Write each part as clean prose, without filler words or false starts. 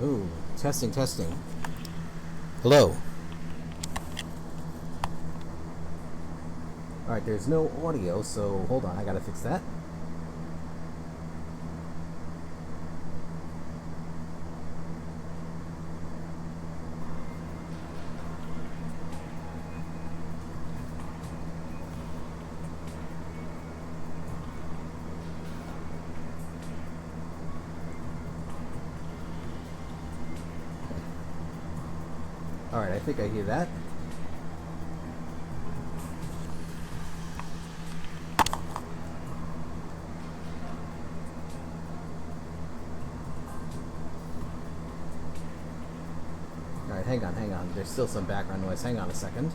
Ooh, testing, testing. Hello. Alright, there's no audio, so hold on, I gotta fix that. Alright, I think I hear that. Alright, hang on. There's still some background noise. Hang on a second.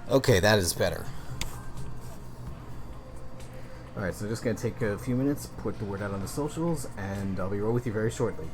Okay, that is better. Alright, so just gonna take a few minutes, put the word out on the socials, and I'll be right with you very shortly.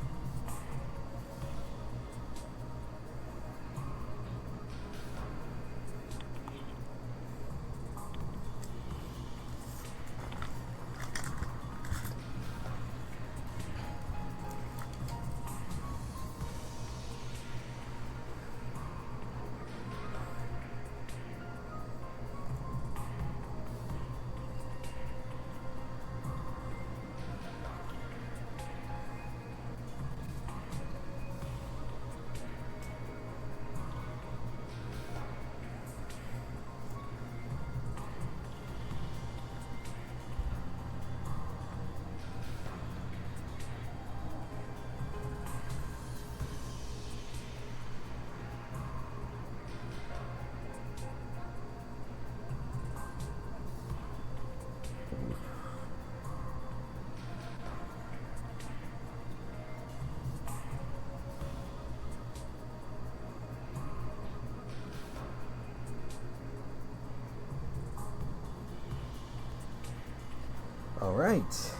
Alright.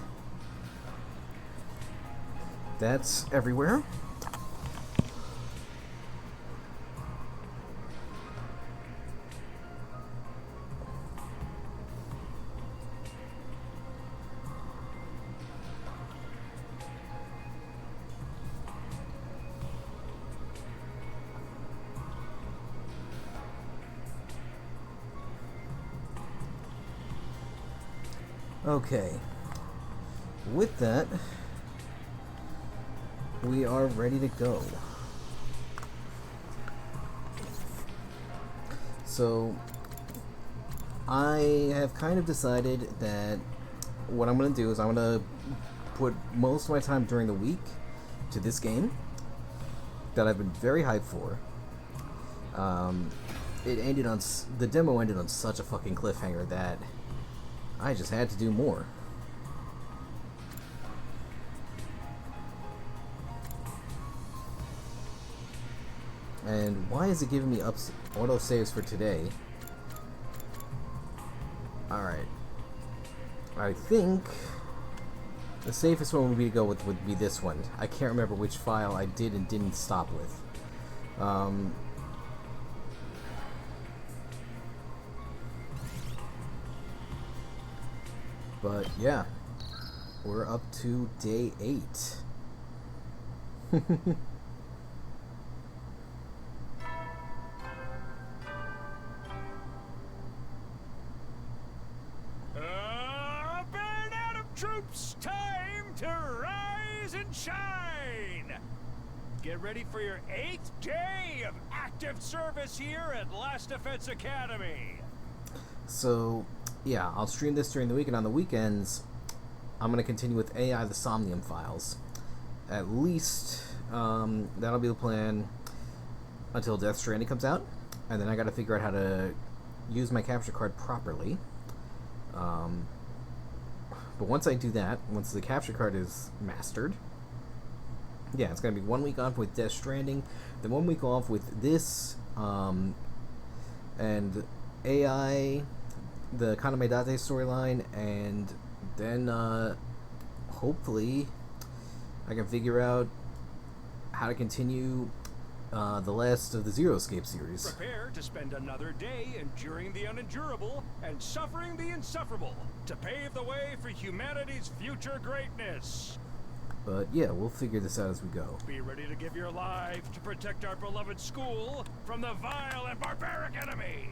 That's everywhere. Okay. With that, we are ready to go. So, I have kind of decided that what I'm going to do is I'm going to put most of my time during the week to this game that I've been very hyped for. It ended on the demo ended on such a fucking cliffhanger that I just had to do more. And why is it giving me auto saves for today? Alright. I think the safest one would be to go with would be this one. I can't remember which file I did and didn't stop with. But yeah, we're up to day 8. Burn out of troops, time to rise and shine! Get ready for your 8th day of active service here at Last Defense Academy. So, yeah, I'll stream this during the week, and on the weekends, I'm going to continue with AI the Somnium Files. At least, that'll be the plan until Death Stranding comes out, and then I got to figure out how to use my capture card properly. But once I do that, once the capture card is mastered, yeah, it's going to be 1 week off with Death Stranding, then 1 week off with this, and AI, the Kaname Date storyline, and then hopefully I can figure out how to continue the last of the Zero Escape series. Prepare to spend another day enduring the unendurable and suffering the insufferable to pave the way for humanity's future greatness. But yeah, we'll figure this out as we go. Be ready to give your life to protect our beloved school from the vile and barbaric enemy.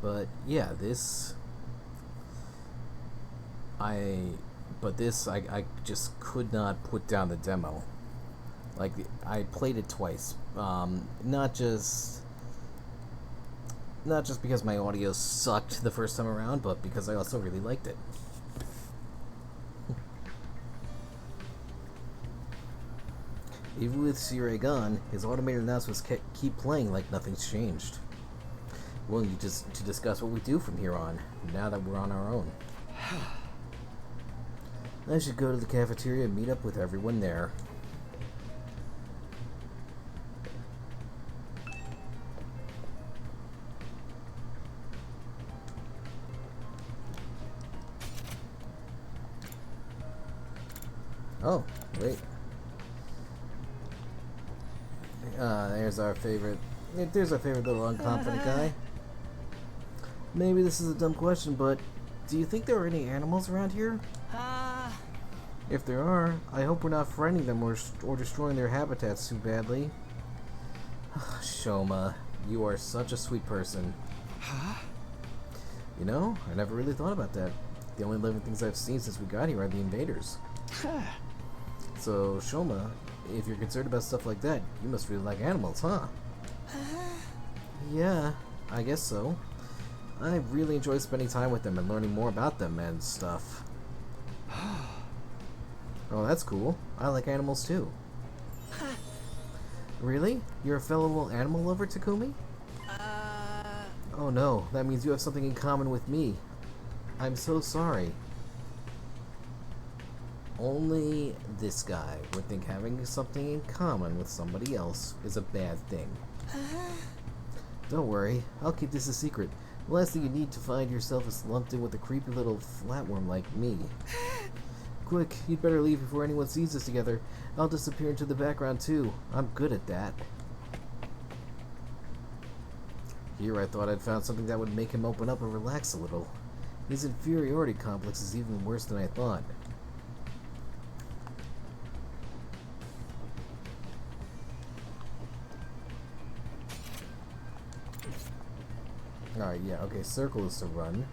But yeah, I just could not put down the demo. Like, I played it twice. Not just because my audio sucked the first time around, but because I also really liked it. Even with Sirei gone, his automated announcements keep playing like nothing's changed. Willing to discuss what we do from here on, now that we're on our own. I should go to the cafeteria and meet up with everyone there. Oh, wait. There's our favorite little unconfident guy. Maybe this is a dumb question, but do you think there are any animals around here? If there are, I hope we're not frightening them or destroying their habitats too badly. Shoma, you are such a sweet person. You know, I never really thought about that. The only living things I've seen since we got here are the invaders. So, Shoma, if you're concerned about stuff like that, you must really like animals, huh? Yeah, I guess so. I really enjoy spending time with them and learning more about them and stuff. Oh, that's cool. I like animals too. Really? You're a fellow animal lover, Takumi? Oh no, that means you have something in common with me. I'm so sorry. Only this guy would think having something in common with somebody else is a bad thing. Don't worry, I'll keep this a secret. The last thing you need to find yourself is lumped in with a creepy little flatworm like me. Quick, you'd better leave before anyone sees us together. I'll disappear into the background too. I'm good at that. Here I thought I'd found something that would make him open up and relax a little. His inferiority complex is even worse than I thought. Alright, yeah, okay, circle is to run.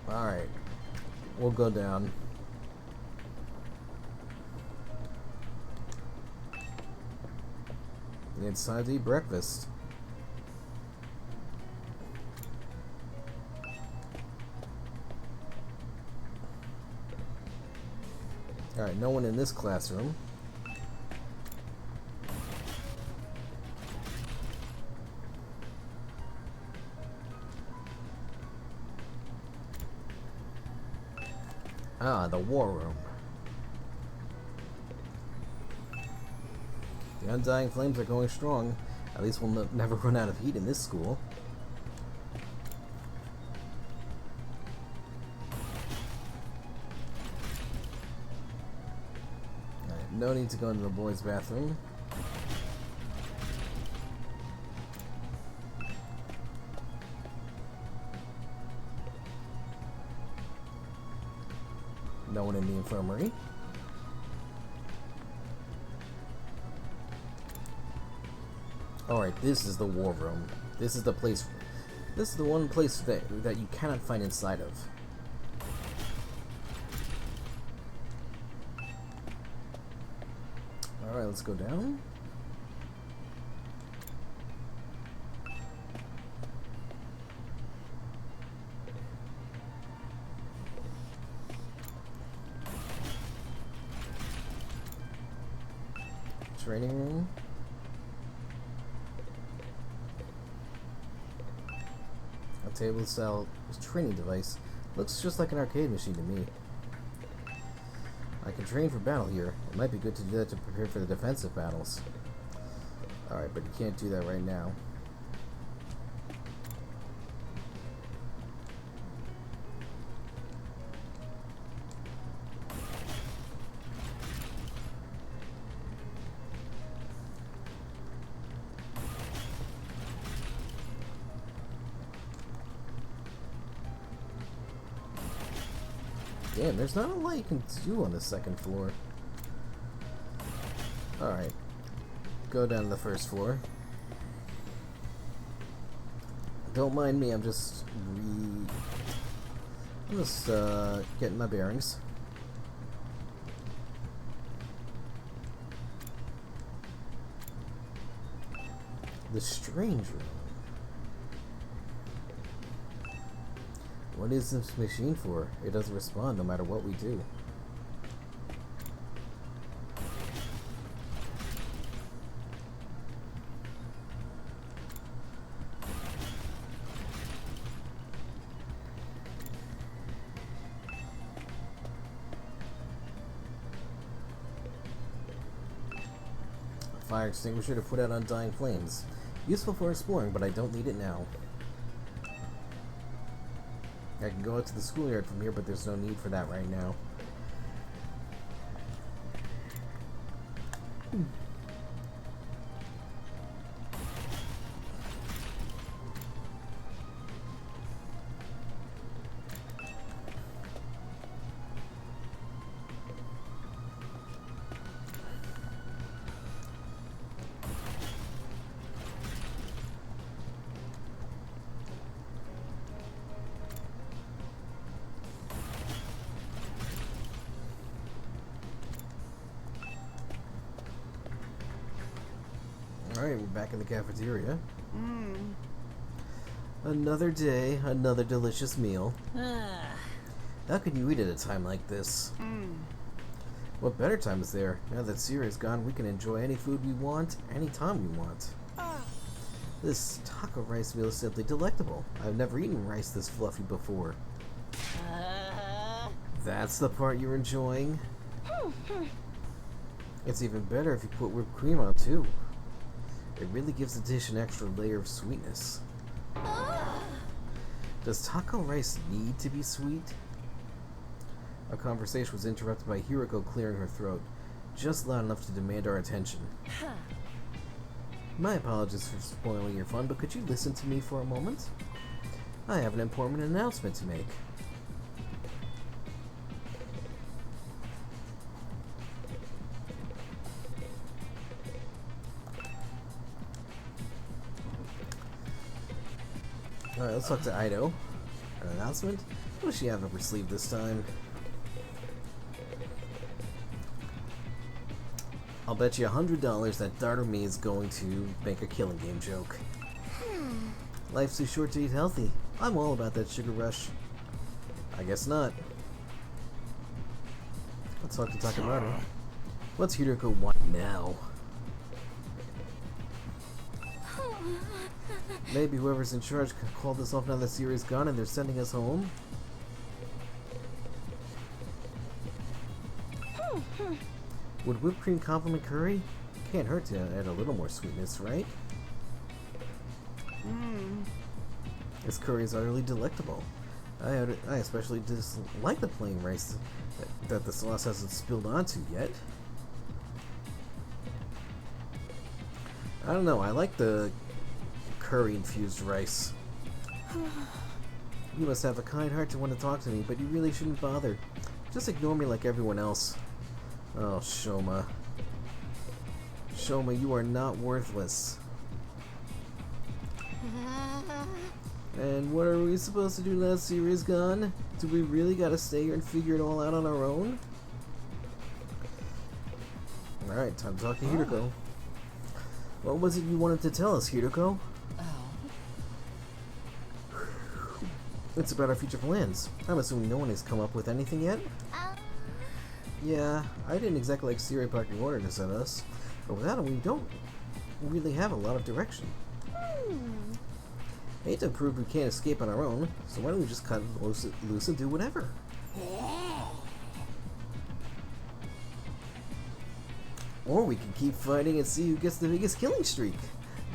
Alright, we'll go down. It's time to eat breakfast. Alright, no one in this classroom. Ah, the war room. The undying flames are going strong. At least we'll never run out of heat in this school. Alright, no need to go into the boys' bathroom. No one in the infirmary. Alright, this is the war room. This is the place This is the one place that you cannot find inside of. Alright, let's go down. Training room. A table style training device. Looks just like an arcade machine to me. I can train for battle here. It might be good to do that to prepare for the defensive battles. Alright, but you can't do that right now. Damn, there's not a lot you can do on the second floor. Alright. Go down to the first floor. Don't mind me, I'm just getting my bearings. The strange room. What is this machine for? It doesn't respond no matter what we do. A fire extinguisher to put out undying flames. Useful for exploring, but I don't need it now. I can go out to the schoolyard from here, but there's no need for that right now. Alright, we're back in the cafeteria. Another day, another delicious meal. How can you eat at a time like this? What better time is there? Now that Siri is gone, we can enjoy any food we want, anytime we want. This taco rice meal is simply delectable. I've never eaten rice this fluffy before. That's the part you're enjoying? It's even better if you put whipped cream on too. It really gives the dish an extra layer of sweetness. Does taco rice need to be sweet? Our conversation was interrupted by Hiroko clearing her throat, just loud enough to demand our attention. My apologies for spoiling your fun, but could you listen to me for a moment? I have an important announcement to make. Alright, let's talk to Ido. An announcement? What does she have up her sleeve this time? I'll bet you $100 that Dart or me is going to make a killing game joke. Life's too short to eat healthy. I'm all about that sugar rush. I guess not. Let's talk to Takamaro. What's Hiroko want now? Maybe whoever's in charge could call this off now that Siri's gone and they're sending us home? Would whipped cream complement curry? Can't hurt to add a little more sweetness, right? This curry is utterly delectable. I especially dislike the plain rice that the sauce hasn't spilled onto yet. I don't know, I like the curry-infused rice. You must have a kind heart to want to talk to me, but you really shouldn't bother. Just ignore me like everyone else. Oh, Shoma. Shoma, you are not worthless. And what are we supposed to do now that Siri's gone? Do we really gotta stay here and figure it all out on our own? Alright, time to talk to Hiroko. What was it you wanted to tell us, Hiroko? It's about our future plans. I'm assuming no one has come up with anything yet? Yeah, I didn't exactly like Siri barking orders at us, but without him we don't really have a lot of direction. I hate to prove we can't escape on our own, so why don't we just cut loose and do whatever? Or we can keep fighting and see who gets the biggest killing streak.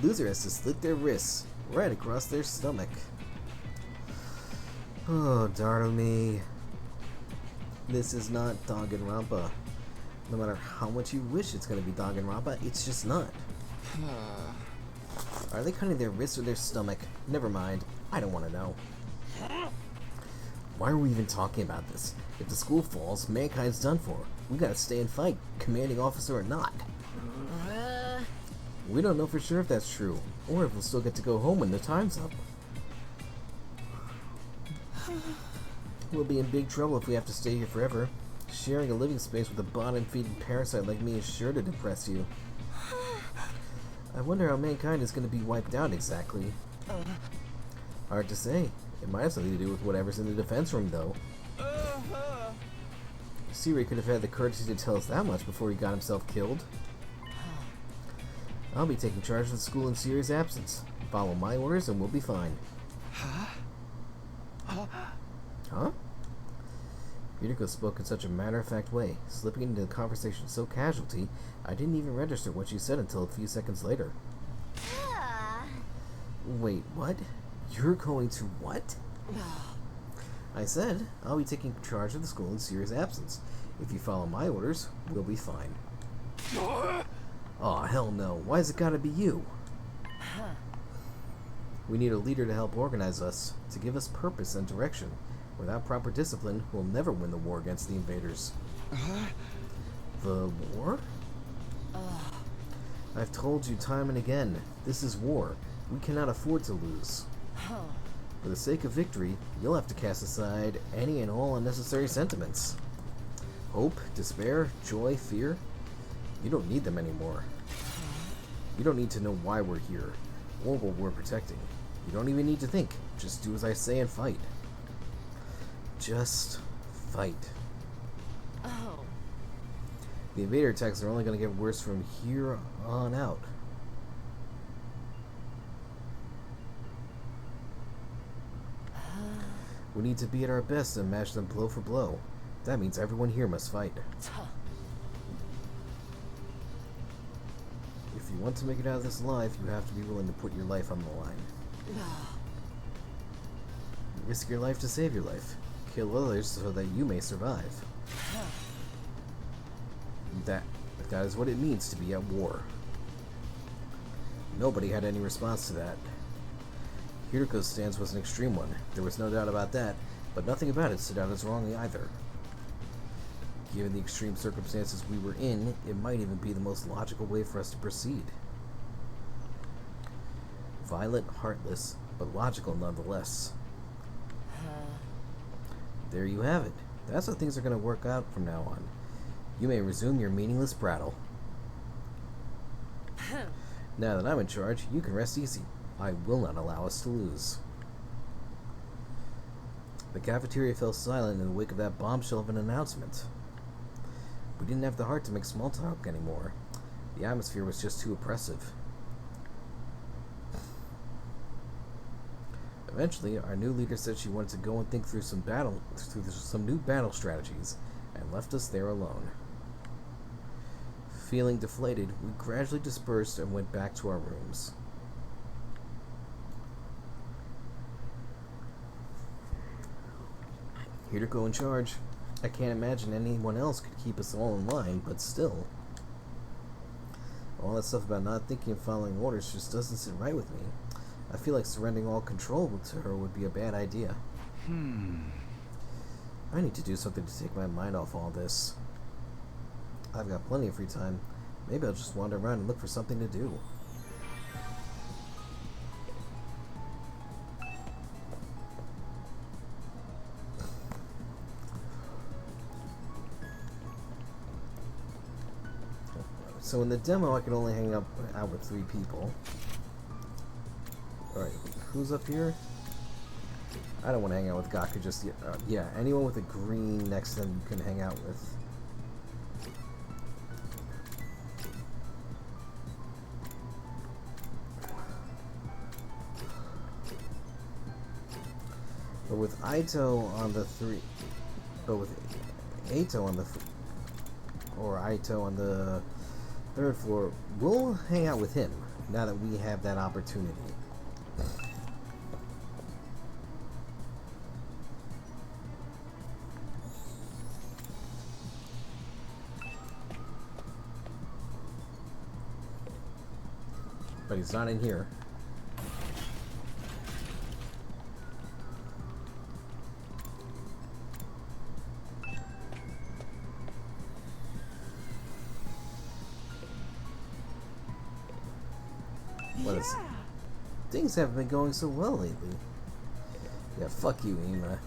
Loser has to slit their wrists right across their stomach. Oh, darn me. This is not Danganronpa. No matter how much you wish it's gonna be Danganronpa, it's just not. Are they cutting their wrists or their stomach? Never mind. I don't want to know. Why are we even talking about this? If the school falls, mankind's done for. We gotta stay and fight, commanding officer or not. We don't know for sure if that's true, or if we'll still get to go home when the time's up. We'll be in big trouble if we have to stay here forever. Sharing a living space with a bottom-feeding parasite like me is sure to depress you. I wonder how mankind is going to be wiped out exactly. Hard to say. It might have something to do with whatever's in the defense room, though. Siri could have had the courtesy to tell us that much before he got himself killed. I'll be taking charge of the school in Siri's absence. Follow my orders and we'll be fine. Huh? Hiroko spoke in such a matter-of-fact way, slipping into the conversation so casually, I didn't even register what she said until a few seconds later. Wait, what? You're going to what? I said, I'll be taking charge of the school in Siri's absence. If you follow my orders, we'll be fine. Aw, hell no. Why's it gotta be you? We need a leader to help organize us, to give us purpose and direction. Without proper discipline, we'll never win the war against the invaders. The war? I've told you time and again, this is war. We cannot afford to lose. For the sake of victory, you'll have to cast aside any and all unnecessary sentiments. Hope, despair, joy, fear. You don't need them anymore. You don't need to know why we're here, or what we're protecting. You don't even need to think. Just do as I say and fight. Just fight. The invader attacks are only going to get worse from here on out. We need to be at our best and match them blow for blow. That means everyone here must fight. If you want to make it out of this alive, you have to be willing to put your life on the line. Risk your life to save your life. Kill others so that you may survive. That is what it means to be at war. Nobody had any response to that. Hiroko's stance was an extreme one. There was no doubt about that, but nothing about it stood out as wrong either. Given the extreme circumstances we were in, it might even be the most logical way for us to proceed. Violent, heartless, but logical nonetheless. There you have it. That's how things are going to work out from now on. You may resume your meaningless prattle. Now that I'm in charge, you can rest easy. I will not allow us to lose. The cafeteria fell silent in the wake of that bombshell of an announcement. We didn't have the heart to make small talk anymore. The atmosphere was just too oppressive. Eventually, our new leader said she wanted to go and think through some new battle strategies, and left us there alone. Feeling deflated, we gradually dispersed and went back to our rooms. Hiroko in charge. I can't imagine anyone else could keep us all in line, but still. All that stuff about not thinking and following orders just doesn't sit right with me. I feel like surrendering all control to her would be a bad idea. I need to do something to take my mind off all this. I've got plenty of free time. Maybe I'll just wander around and look for something to do. so in the demo I can only hang out with 3 people. Alright, who's up here? I don't want to hang out with Gaku just yet. Yeah, anyone with a green next to them you can hang out with. But with Aito on the 3... But with Aito on the... Or Aito on the 3rd floor, we'll hang out with him now that we have that opportunity. But he's not in here. What is... Things haven't been going so well lately. Yeah, fuck you, Ima.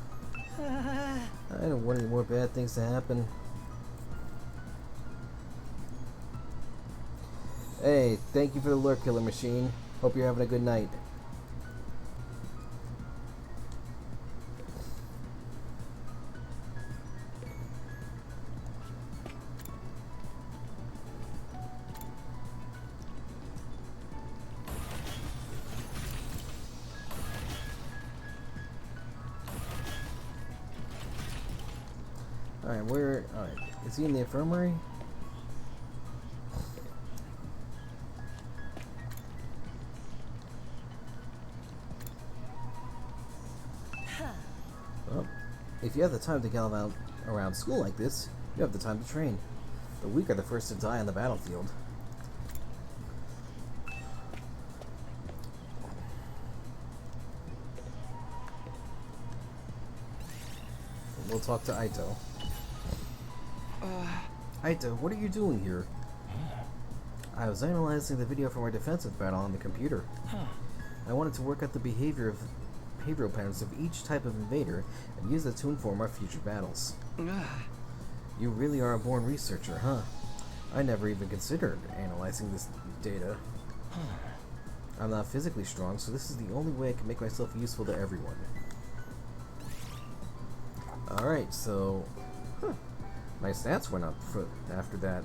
I don't want any more bad things to happen. Hey, thank you for the lurk, Killer Machine. Hope you're having a good night. Alright, where... Alright, is he in the infirmary? Well, if you have the time to gallivant around school like this, you have the time to train. The weak are the first to die on the battlefield. We'll talk to Aito. Aito, what are you doing here? I was analyzing the video from our defensive battle on the computer. I wanted to work out the behavioral patterns of each type of invader and use it to inform our future battles. You really are a born researcher, huh? I never even considered analyzing this data. I'm not physically strong, so this is the only way I can make myself useful to everyone. Alright, so... my stats went up after that.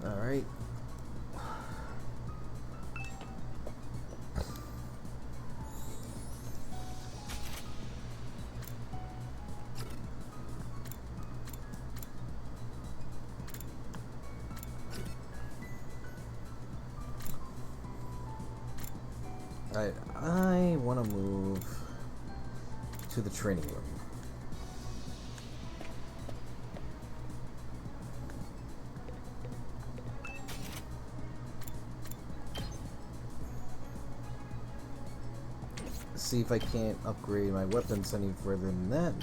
Alright. I want to move to the training room. See if I can't upgrade my weapons any further than that.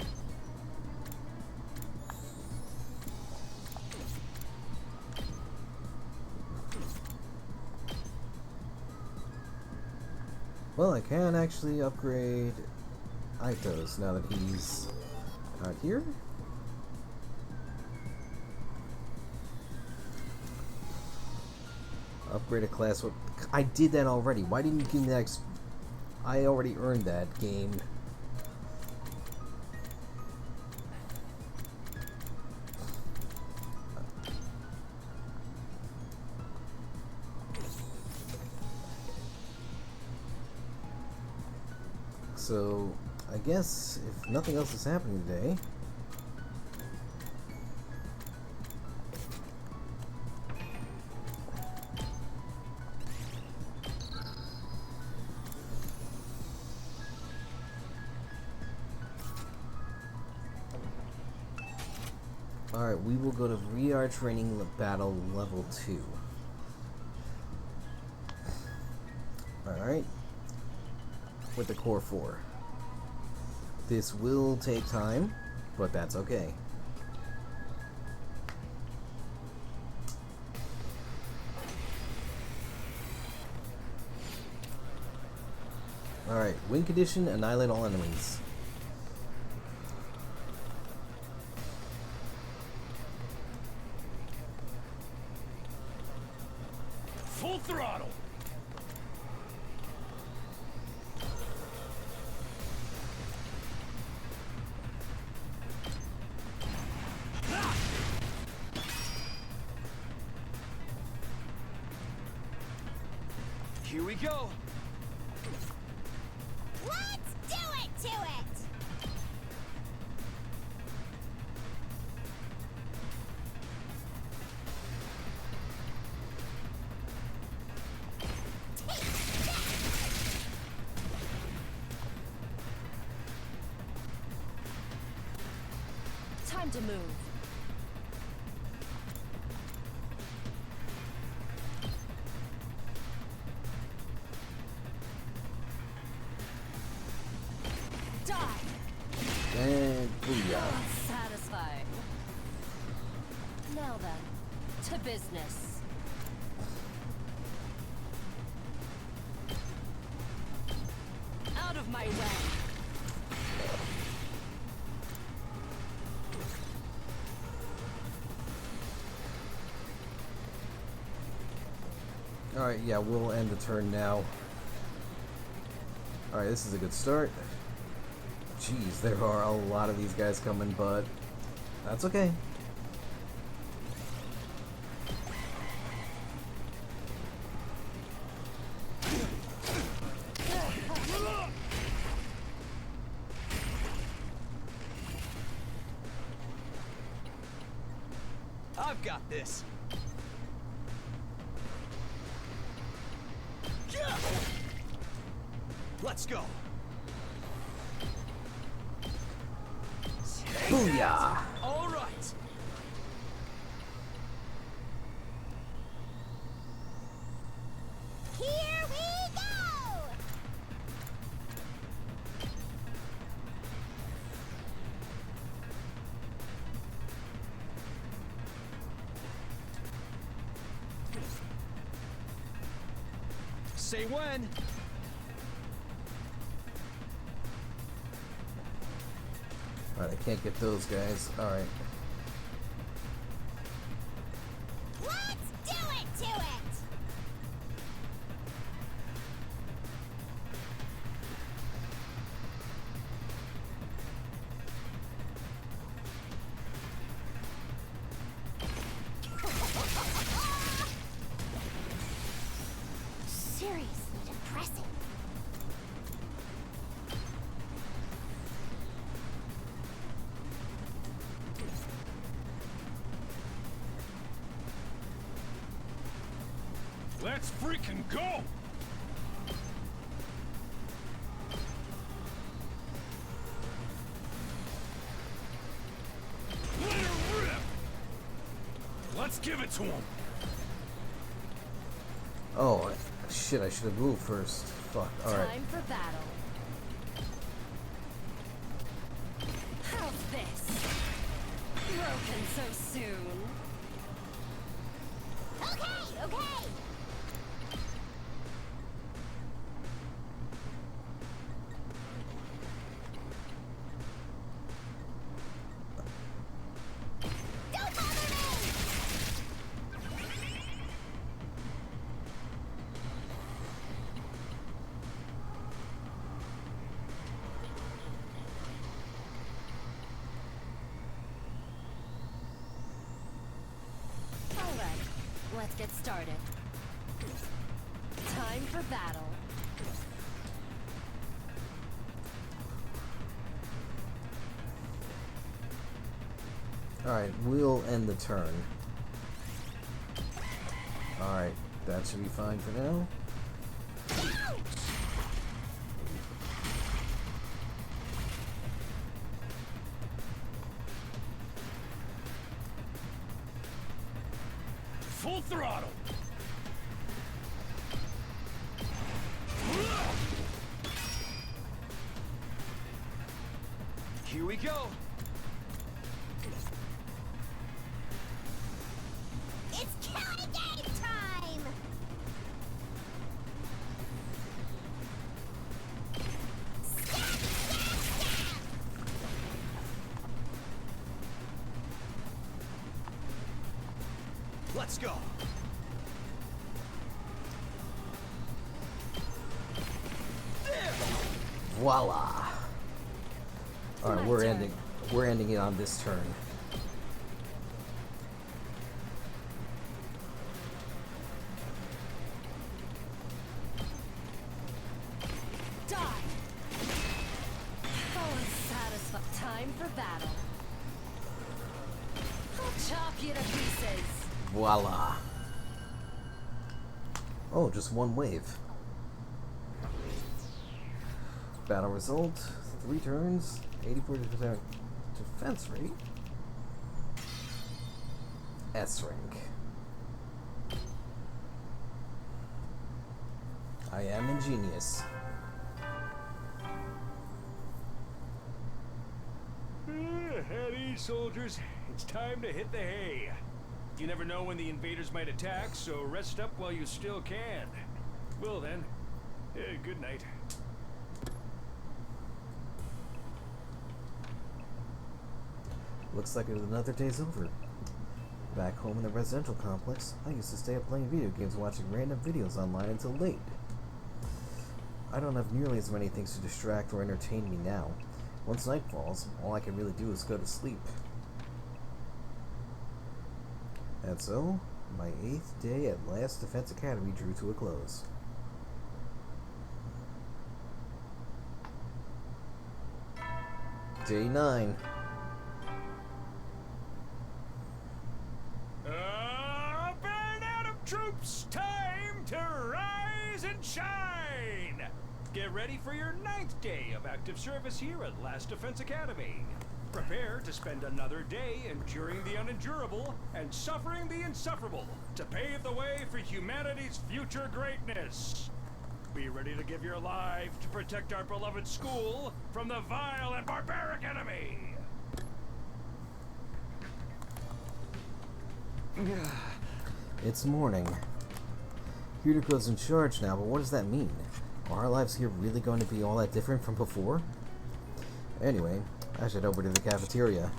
Well, I can actually upgrade Aito's now that he's out here. Upgrade a class. I did that already. Why didn't you give me that? I already earned that game. So, I guess if nothing else is happening today, alright, we will go to VR Training Battle Level 2. Alright. With the Core 4. This will take time, but that's okay. Alright, win condition, annihilate all enemies. Full throttle. Here we go. Let's do it to it! Time to move. Die. And booyah. Satisfied. Now then, to business. Out of my way. Alright, yeah, we'll end the turn now. Alright, this is a good start. Jeez, there are a lot of these guys coming, but that's okay. I've got this. Let's go. Booyah! All right. Here we go! Say when. Alright, I can't get those guys. Alright. Let's do it to it! Seriously depressing. Let's freaking go. Let her rip. Let's give it to him. Oh, shit, I should have moved first. Fuck, alright. Time for battle. How's this? Broken so soon. Okay, okay! Don't bother me! All right, let's get started. Time for battle. Alright, we'll end the turn. Alright, that should be fine for now. Full throttle. Here we go. It's killing game time! Let's go. Voila. All right, My we're turn. ending it on this turn. Die! Oh, satisfied. Time for battle. I'll chop you to pieces. Voila. Oh, just one wave. Battle result, 3 turns, 84% defense rate. S rank. I am ingenious. At ease, soldiers. It's time to hit the hay. You never know when the invaders might attack, so rest up while you still can. Well then, good night. Looks like another day's over. Back home in the residential complex, I used to stay up playing video games watching random videos online until late. I don't have nearly as many things to distract or entertain me now. Once night falls, all I can really do is go to sleep. And so, my 8th day at Last Defense Academy drew to a close. Day 9. Band out of troops! Time to rise and shine! Get ready for your 9th day of active service here at Last Defense Academy. Prepare to spend another day enduring the unendurable and suffering the insufferable to pave the way for humanity's future greatness. Be ready to give your life to protect our beloved school from the vile and barbaric enemy. It's morning. Yuriko's in charge now, but what does that mean? Are our lives here really going to be all that different from before? Anyway, I should head over to the cafeteria.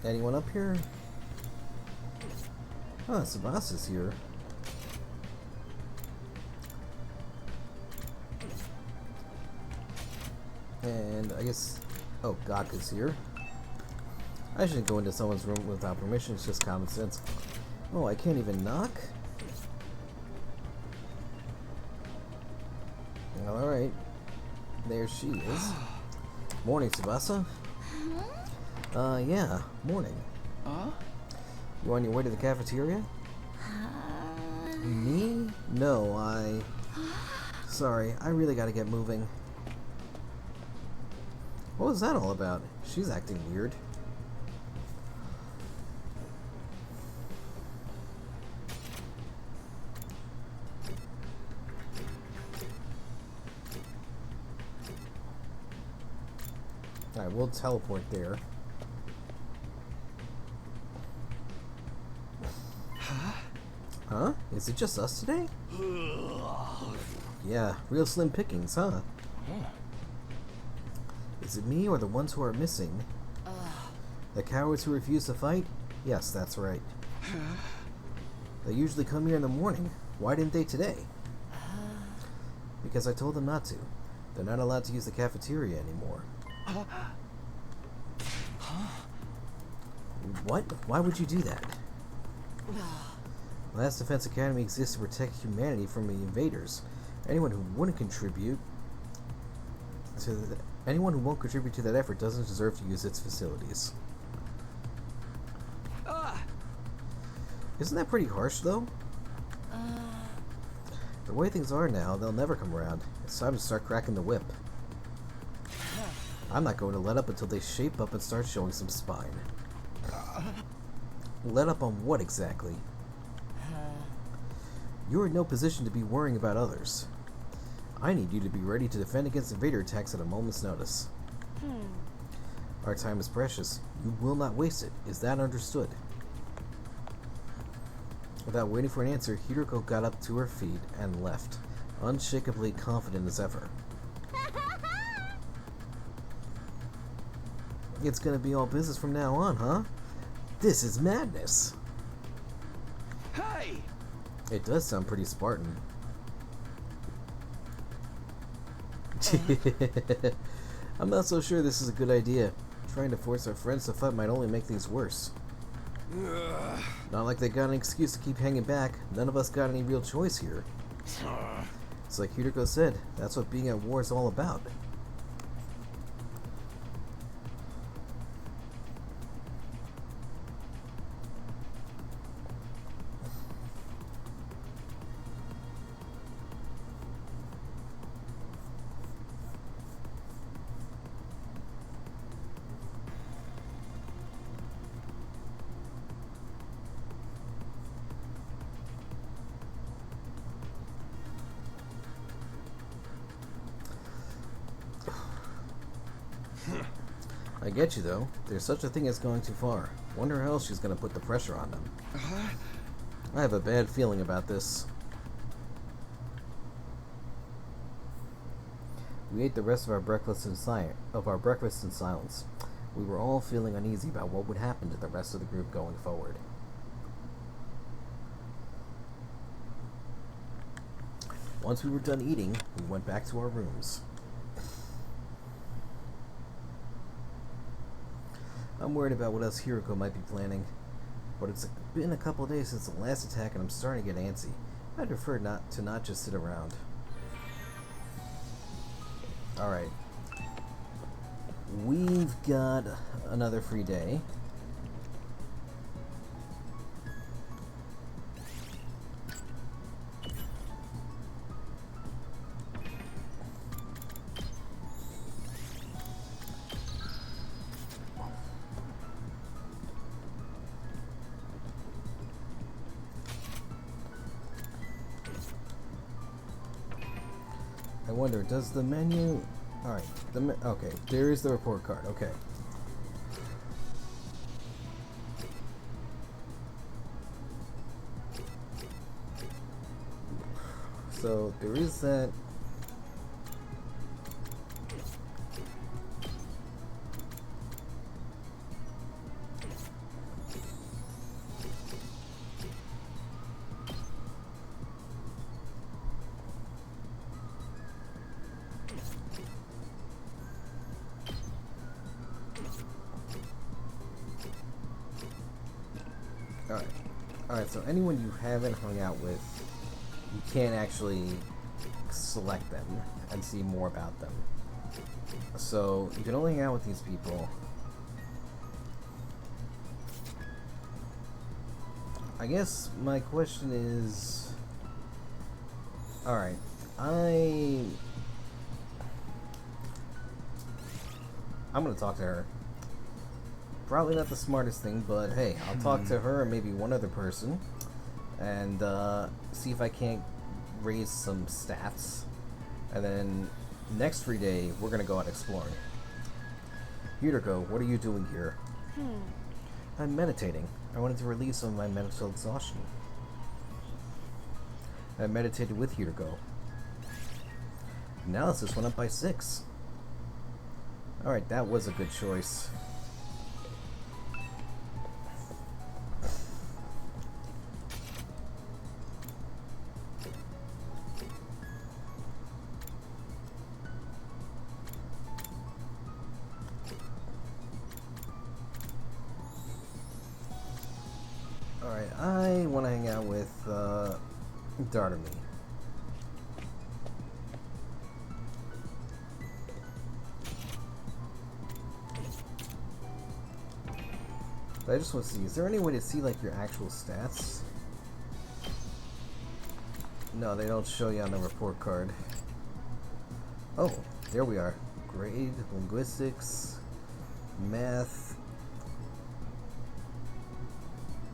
Anyone up here? Oh, Tsubasa's here. And I guess... Oh, Gaka's here. I shouldn't go into someone's room without permission, it's just common sense. Oh, I can't even knock? Alright. There she is. Morning, Tsubasa. Yeah, morning. You on your way to the cafeteria? Me? No, Sorry, I really gotta get moving. What was that all about? She's acting weird. Alright, we'll teleport there. Huh? Is it just us today? Yeah, real slim pickings, huh? Is it me or the ones who are missing? The cowards who refuse to fight? Yes, that's right. They usually come here in the morning. Why didn't they today? Because I told them not to. They're not allowed to use the cafeteria anymore. What? Why would you do that? Last Defense Academy exists to protect humanity from the invaders. Anyone who won't contribute to that effort doesn't deserve to use its facilities. Isn't that pretty harsh, though? The way things are now, they'll never come around. It's time to start cracking the whip. I'm not going to let up until they shape up and start showing some spine. Let up on what exactly? You're in no position to be worrying about others. I need you to be ready to defend against invader attacks at a moment's notice. Our time is precious. You will not waste it. Is that understood? Without waiting for an answer, Hiroko got up to her feet and left, unshakably confident as ever. It's gonna be all business from now on, huh? This is madness. Hey! It does sound pretty Spartan. I'm not so sure this is a good idea. Trying to force our friends to fight might only make things worse. Ugh. Not like they got an excuse to keep hanging back. None of us got any real choice here. It's like Hiroko said, that's what being at war is all about. I get you though. There's such a thing as going too far. Wonder how else she's gonna put the pressure on them. I have a bad feeling about this. We ate the rest of our breakfast in silence. We were all feeling uneasy about what would happen to the rest of the group going forward. Once we were done eating, we went back to our rooms. I'm worried about what else Hiroko might be planning, but it's been a couple days since the last attack and I'm starting to get antsy. I'd prefer not just sit around. Alright. We've got another free day. I wonder, does the menu... Alright, okay, there is the report card, okay. So, there is that... Alright, so anyone you haven't hung out with, you can't actually select them and see more about them. So, you can only hang out with these people. I guess my question is... Alright, I'm gonna talk to her. Probably not the smartest thing, but hey, I'll talk to her and maybe one other person and see if I can't raise some stats. And then next free day, we're gonna go out exploring. Hiroko, what are you doing here? I'm meditating. I wanted to release some of my mental exhaustion. I meditated with Hiroko. Analysis went up by 6. Alright, that was a good choice. Alright, I want to hang out with Dartamy. But I just want to see, is there any way to see like your actual stats? No, they don't show you on the report card. Oh, there we are. Grade, linguistics, math.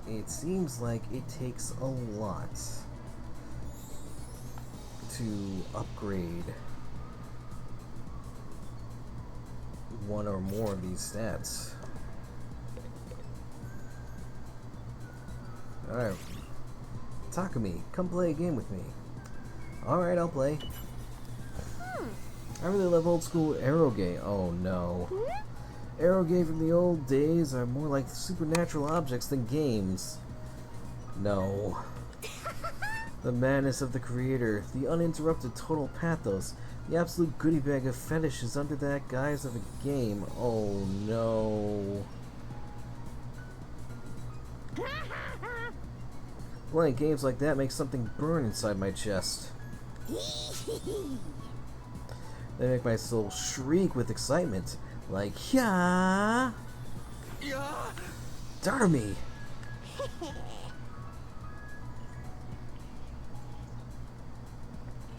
It seems like it takes a lot to upgrade one or more of these stats. Alright. Takumi, come play a game with me. Alright, I'll play. I really love old school Eroge. Oh no. Eroge from the old days are more like supernatural objects than games. No. The madness of the creator, the uninterrupted total pathos, the absolute goodie bag of fetishes under that guise of a game. Oh no. Playing games like that makes something burn inside my chest. They make my soul shriek with excitement. Like, yeah! Darmy!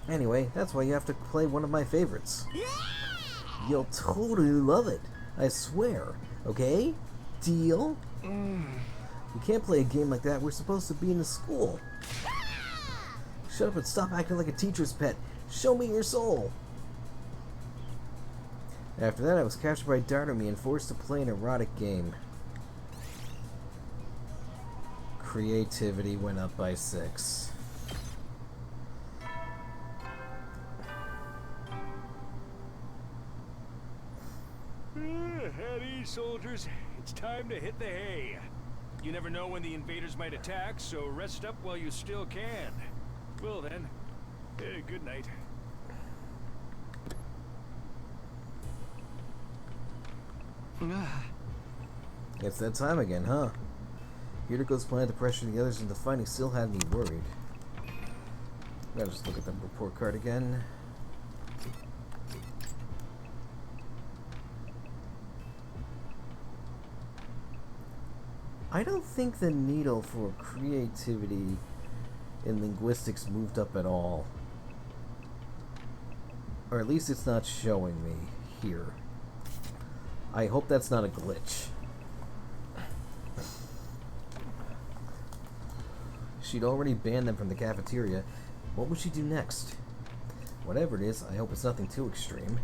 Anyway, that's why you have to play one of my favorites. You'll totally love it. I swear. Okay? Deal? We can't play a game like that. We're supposed to be in the school. Shut up and stop acting like a teacher's pet. Show me your soul. After that, I was captured by Dardomy and forced to play an erotic game. Creativity went up by 6. At ease, soldiers. It's time to hit the hay. You never know when the invaders might attack, so rest up while you still can. Well then, good night. It's that time again, huh? Hiriko's plan to pressure the others into fighting still had me worried. Gotta just look at the report card again. I don't think the needle for creativity in linguistics moved up at all. Or at least it's not showing me here. I hope that's not a glitch. She'd already banned them from the cafeteria. What would she do next? Whatever it is, I hope it's nothing too extreme.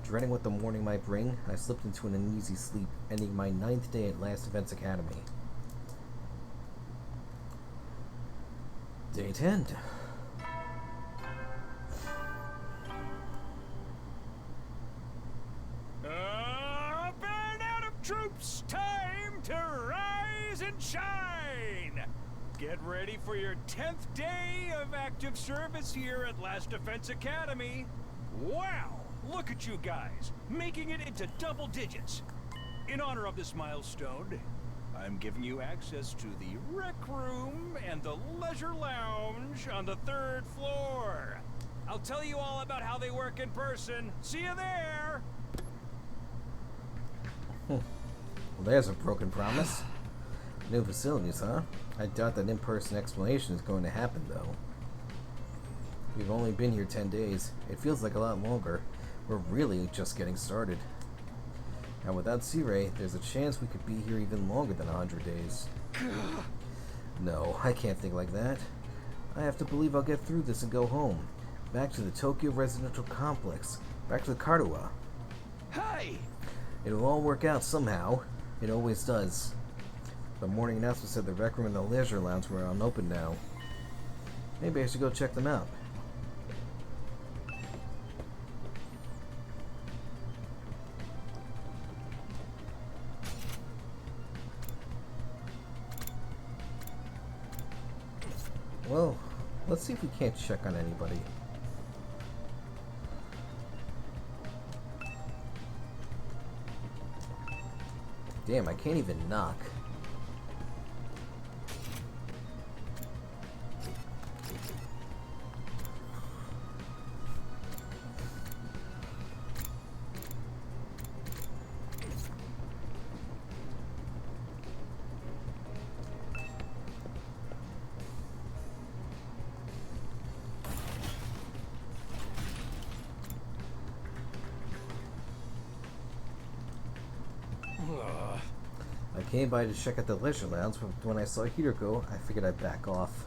Dreading what the morning might bring, I slipped into an uneasy sleep, ending my 9th day at Last Defense Academy. Day 10. Burn out of troops! Time to rise and shine! Get ready for your 10th day of active service here at Last Defense Academy. Wow! Look at you guys, making it into double digits. In honor of this milestone, I'm giving you access to the rec room and the leisure lounge on the 3rd floor. I'll tell you all about how they work in person. See you there! Well, there's a broken promise. New facilities, huh? I doubt that in-person explanation is going to happen, though. We've only been here 10 days. It feels like a lot longer. We're really just getting started. And without C-Ray, there's a chance we could be here even longer than 100 days. No, I can't think like that. I have to believe I'll get through this and go home. Back to the Tokyo Residential Complex. Back to the Karuha. Hey! It'll all work out somehow. It always does. The morning announcement said the rec room and the leisure lounge were unopened now. Maybe I should go check them out. Well, let's see if we can't check on anybody. Damn, I can't even knock. I came by to check out the leisure lounge, but when I saw Hiriko, I figured I'd back off.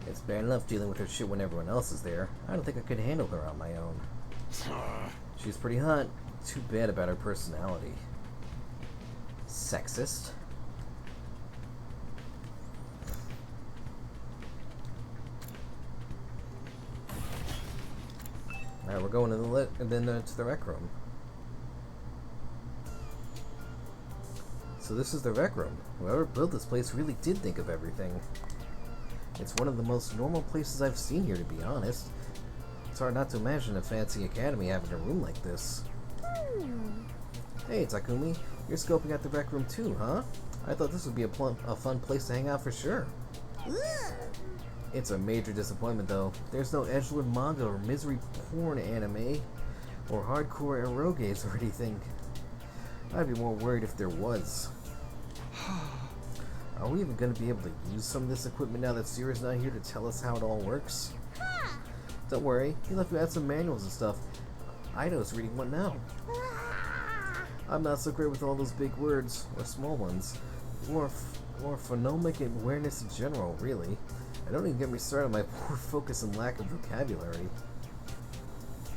It's bad enough dealing with her shit when everyone else is there. I don't think I could handle her on my own. She's pretty hot. Too bad about her personality. Sexist. Alright, we're going to the rec room. So this is the rec room. Whoever built this place really did think of everything. It's one of the most normal places I've seen here, to be honest. It's hard not to imagine a fancy academy having a room like this. Hey, Takumi. You're scoping out the rec room too, huh? I thought this would be a fun place to hang out for sure. It's a major disappointment, though. There's no edgelord manga or misery porn anime or hardcore eroges or anything. I'd be more worried if there was. Are we even going to be able to use some of this equipment now that Sira's not here to tell us how it all works? Don't worry, he left me out some manuals and stuff. Ido's reading one now. I'm not so great with all those big words, or small ones, or phonomic awareness in general, really. I don't even get me started on my poor focus and lack of vocabulary.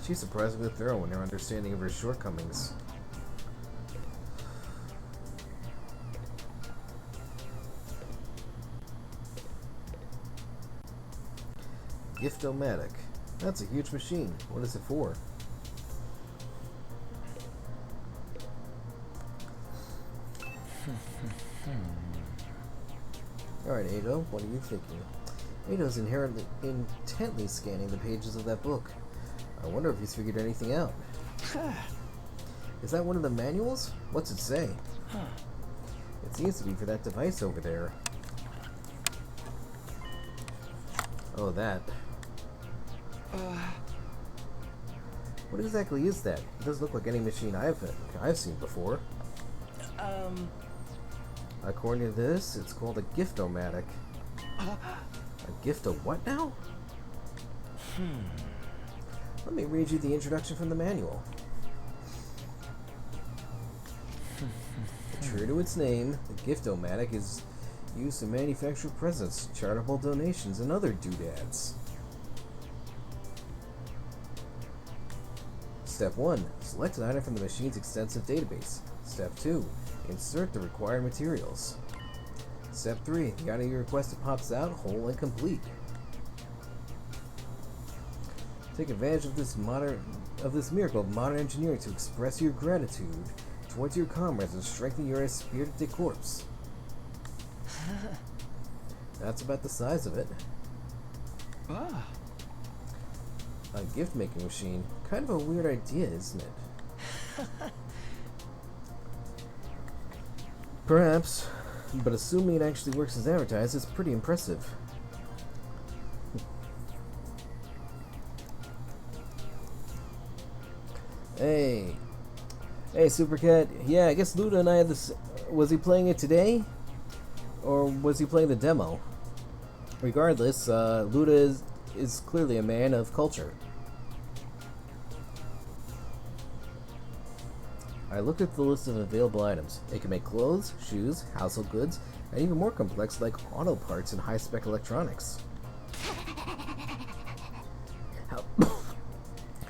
She's surprisingly thorough in her understanding of her shortcomings. Gift-O-Matic. That's a huge machine. What is it for? Alright, Ado, what are you thinking? Ado's intently scanning the pages of that book. I wonder if he's figured anything out. Is that one of the manuals? What's it say? It seems to be for that device over there. Oh, that. What exactly is that? It doesn't look like any machine I've seen before. According to this, it's called a Gift-O-Matic. A gift of what now? Let me read you the introduction from the manual. True to its name, the Gift-O-Matic is used to manufacture presents, charitable donations, and other doodads. Step 1. Select an item from the machine's extensive database. Step 2. Insert the required materials. Step 3. The item you requested pops out whole and complete. Take advantage of this miracle of modern engineering to express your gratitude towards your comrades and strengthen your esprit de corps. That's about the size of it. A gift-making machine. Kind of a weird idea, isn't it? Perhaps, but assuming it actually works as advertised, it's pretty impressive. Hey, Supercat. Yeah, I guess Luda and I had this. Was he playing it today, or was he playing the demo? Regardless, Luda is clearly a man of culture. I looked at the list of available items. It can make clothes, shoes, household goods, and even more complex like auto parts and high-spec electronics.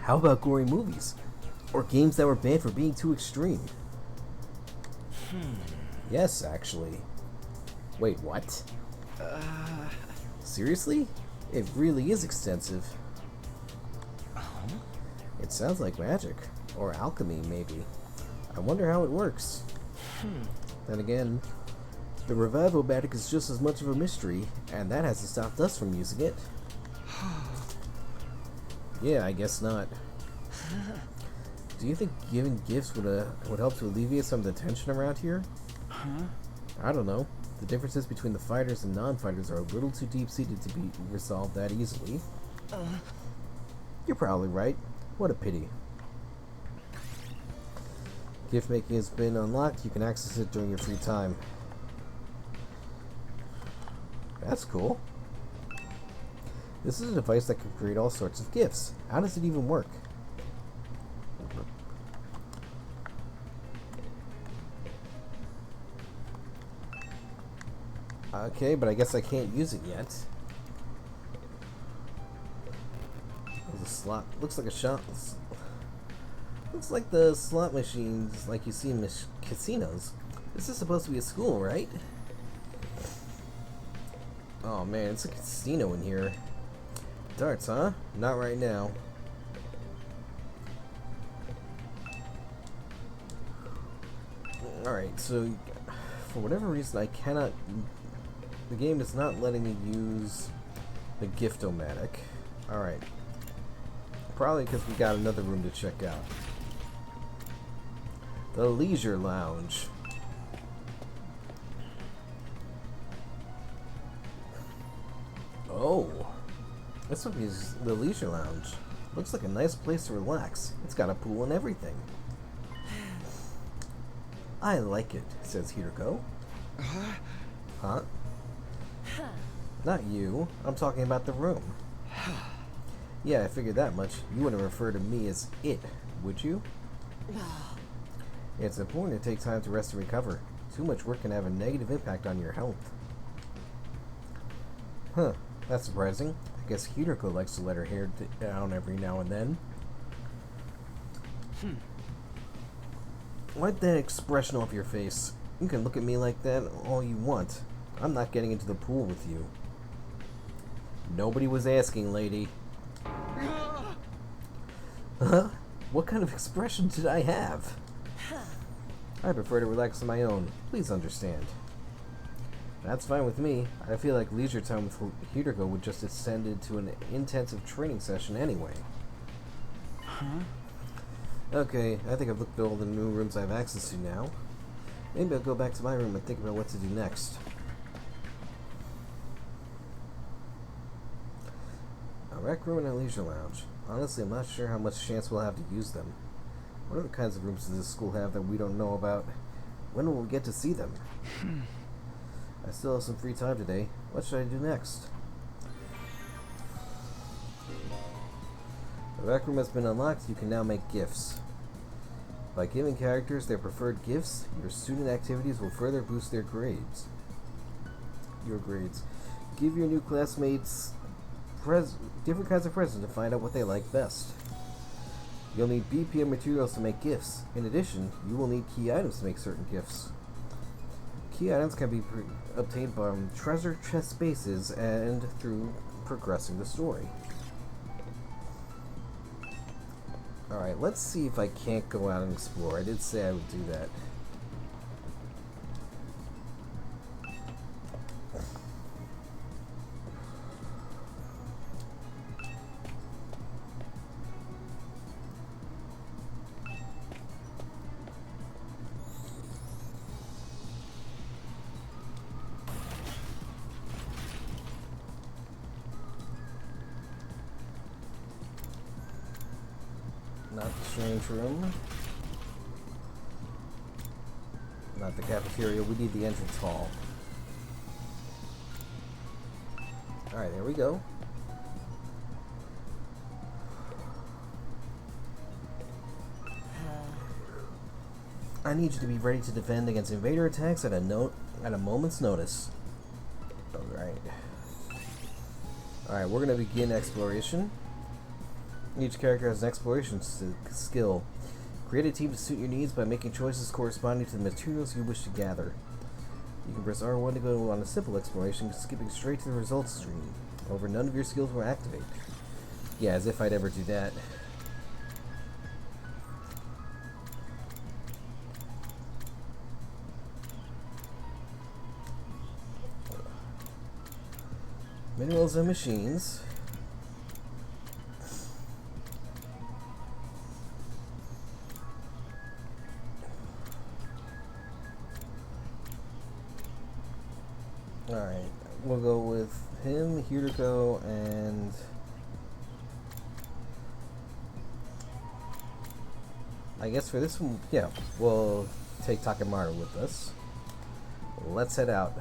How about gory movies? Or games that were banned for being too extreme? Yes, actually. Wait, what? Seriously? It really is extensive. It sounds like magic. Or alchemy, maybe. I wonder how it works. Then again, the Revivo-Matic is just as much of a mystery, and that hasn't stopped us from using it. Yeah, I guess not. Do you think giving gifts would help to alleviate some of the tension around here? I don't know. The differences between the fighters and non-fighters are a little too deep-seated to be resolved that easily. You're probably right. What a pity. Gift making has been unlocked. You can access it during your free time. That's cool. This is a device that can create all sorts of gifts. How does it even work? Okay, but I guess I can't use it yet. There's a slot. Looks like a shop. Looks like the slot machines like you see in casinos. This is supposed to be a school, right? Oh man, it's a casino in here. Darts, huh? Not right now. Alright, so for whatever reason I cannot... The game is not letting me use the Gift-O-Matic. Alright. Probably because we got another room to check out. The Leisure Lounge. Oh. This one is the Leisure Lounge. Looks like a nice place to relax. It's got a pool and everything. I like it, says Hiroko. Huh? Not you. I'm talking about the room. Yeah, I figured that much. You wouldn't refer to me as it, would you? It's important to take time to rest and recover. Too much work can have a negative impact on your health. Huh, that's surprising. I guess Hiroko likes to let her hair down every now and then. Wipe that expression off your face. You can look at me like that all you want. I'm not getting into the pool with you. Nobody was asking, lady. Huh? What kind of expression did I have? I prefer to relax on my own. Please understand. That's fine with me. I feel like leisure time with Hiroko would just extend into an intensive training session anyway. Okay, I think I've looked at all the new rooms I have access to now. Maybe I'll go back to my room and think about what to do next. A rec room and a leisure lounge. Honestly, I'm not sure how much chance we'll have to use them. What other kinds of rooms does this school have that we don't know about? When will we get to see them? I still have some free time today. What should I do next? The rec room has been unlocked. You can now make gifts. By giving characters their preferred gifts, your student activities will further boost their grades. Your grades. Give your new classmates different kinds of presents to find out what they like best. You'll need BPM materials to make gifts. In addition, you will need key items to make certain gifts. Key items can be obtained from treasure chest spaces and through progressing the story. Alright, let's see if I can't go out and explore. I did say I would do that. Not the strange room. Not the cafeteria. We need the entrance hall. Alright, there we go. I need you to be ready to defend against invader attacks at a moment's notice. Alright. Alright, we're gonna begin exploration. Each character has an exploration skill. Create a team to suit your needs by making choices corresponding to the materials you wish to gather. You can press R1 to go on a simple exploration, skipping straight to the results screen. However, none of your skills will activate. Yeah, as if I'd ever do that. Minerals and machines. Alright, we'll go with him, Hiroko, and... I guess for this one, yeah, we'll take Takemaru with us. Let's head out.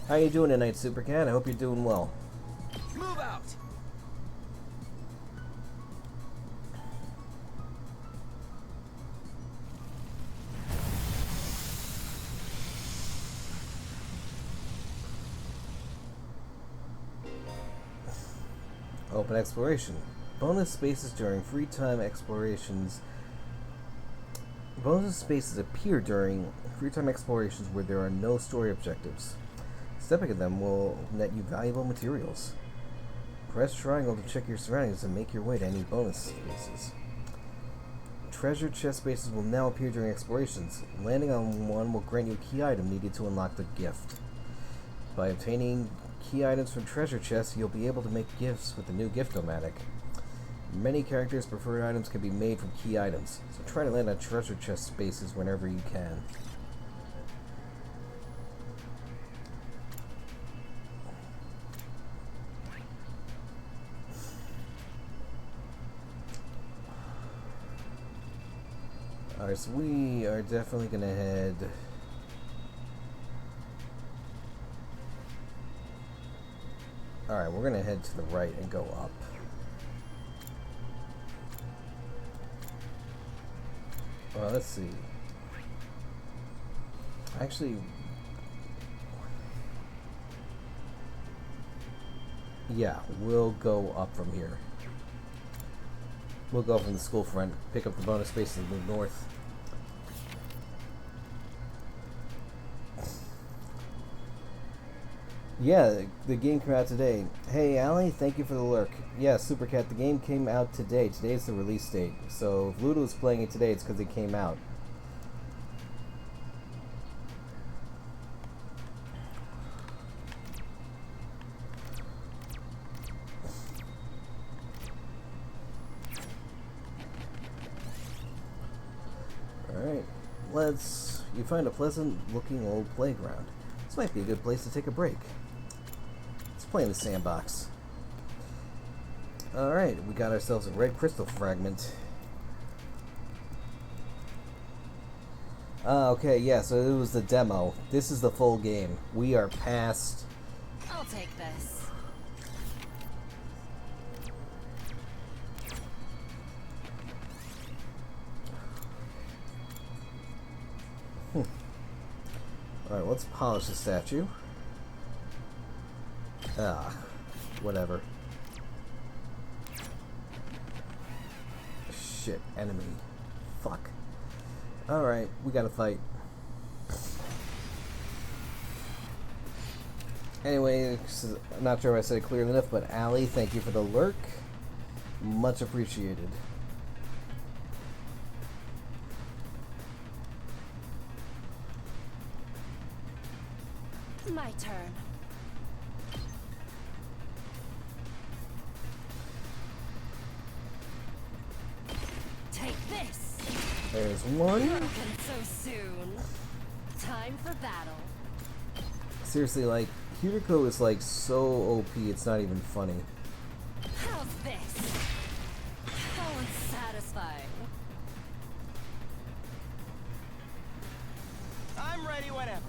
How you doing tonight, Super Cat? I hope you're doing well. Move out! Open exploration. Bonus spaces during free time explorations. Bonus spaces appear during free time explorations where there are no story objectives. Stepping at them will net you valuable materials. Press triangle to check your surroundings and make your way to any bonus spaces. Treasure chest spaces will now appear during explorations. Landing on one will grant you a key item needed to unlock the gift. By obtaining key items from treasure chests, you'll be able to make gifts with the new Gift-O-Matic. Many characters' preferred items can be made from key items, so try to land on treasure chest spaces whenever you can. Alright, so we are definitely gonna head... Alright, we're gonna head to the right and go up. Well, let's see. Actually... Yeah, we'll go up from here. We'll go from the school front, pick up the bonus spaces and move north. Yeah, the game came out today. Hey, Allie, thank you for the lurk. Yeah, Supercat, the game came out today. Today's the release date. So if Ludo is playing it today, it's because it came out. Alright, you find a pleasant looking old playground. This might be a good place to take a break. Let's play in the sandbox. Alright, we got ourselves a red crystal fragment. Okay, yeah, so it was the demo. This is the full game. We are past... I'll take this. Alright, let's polish the statue. Whatever. Shit, enemy. Fuck. Alright, we gotta fight. Anyway, I'm not sure if I said it clearly enough, but Allie, thank you for the lurk. Much appreciated. My turn. Take this. There's one. Broken so soon. Time for battle. Seriously, like, Huriko is like so OP, it's not even funny. How's this? How unsatisfying. I'm ready whenever.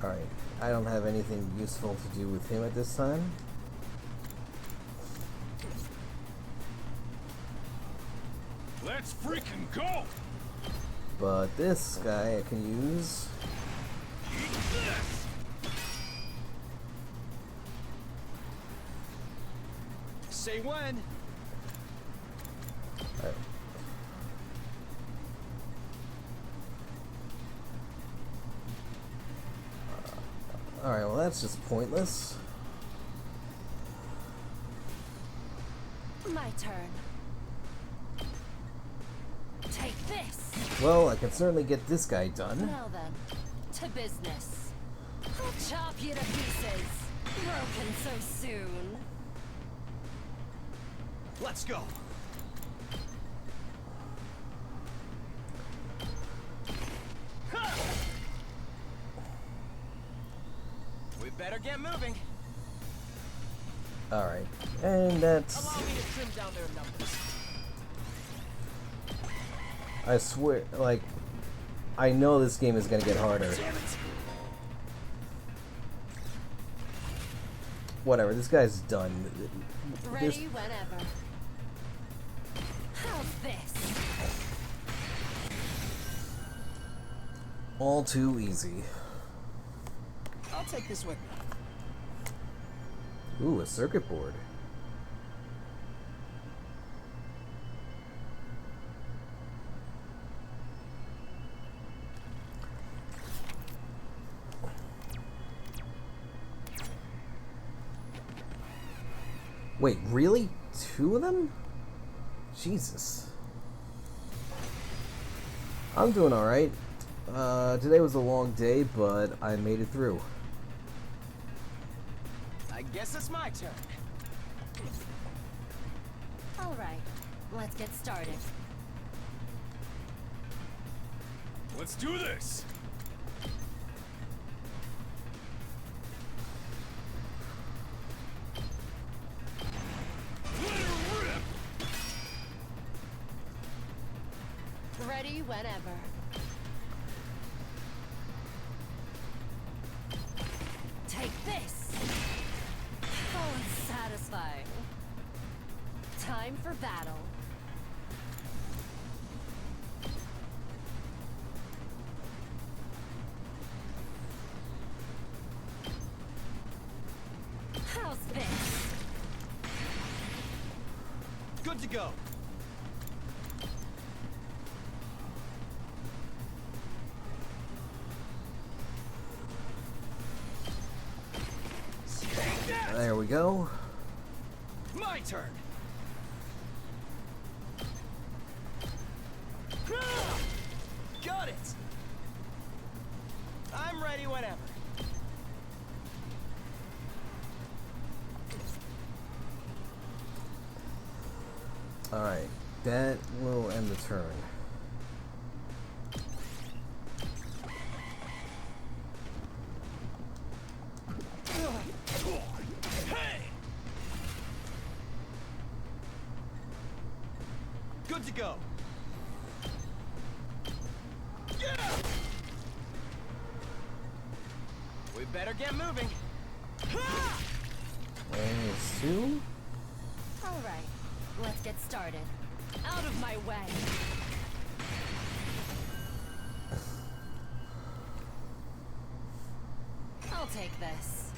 Alright, I don't have anything useful to do with him at this time. Let's freaking go! But this guy I can use. Say when. Alright. Alright, well that's just pointless. My turn. Take this. Well, I can certainly get this guy done. Now then, to business. I'll chop you to pieces. Broken so soon. Let's go. We better get moving. Alright, and that's... Allow me to trim down their numbers. I swear, like, I know this game is gonna get harder. Damn it. Whatever, this guy's done. Ready There's- whenever. How's this? all too easy. take this with me. Ooh, a circuit board. Wait, really? 2 of them? Jesus. I'm doing alright. Today was a long day, but I made it through. I guess it's my turn. Alright, let's get started. Let's do this! Let her rip! Ready whenever. Take this! Oh, it's satisfying. Time for battle. How's this? Good to go. There we go. My turn. Got it. I'm ready whenever. Alright, that will end the turn. Hey! Good to go. We better get moving. And it's 2. Alright, let's get started. Out of my way! I'll take this.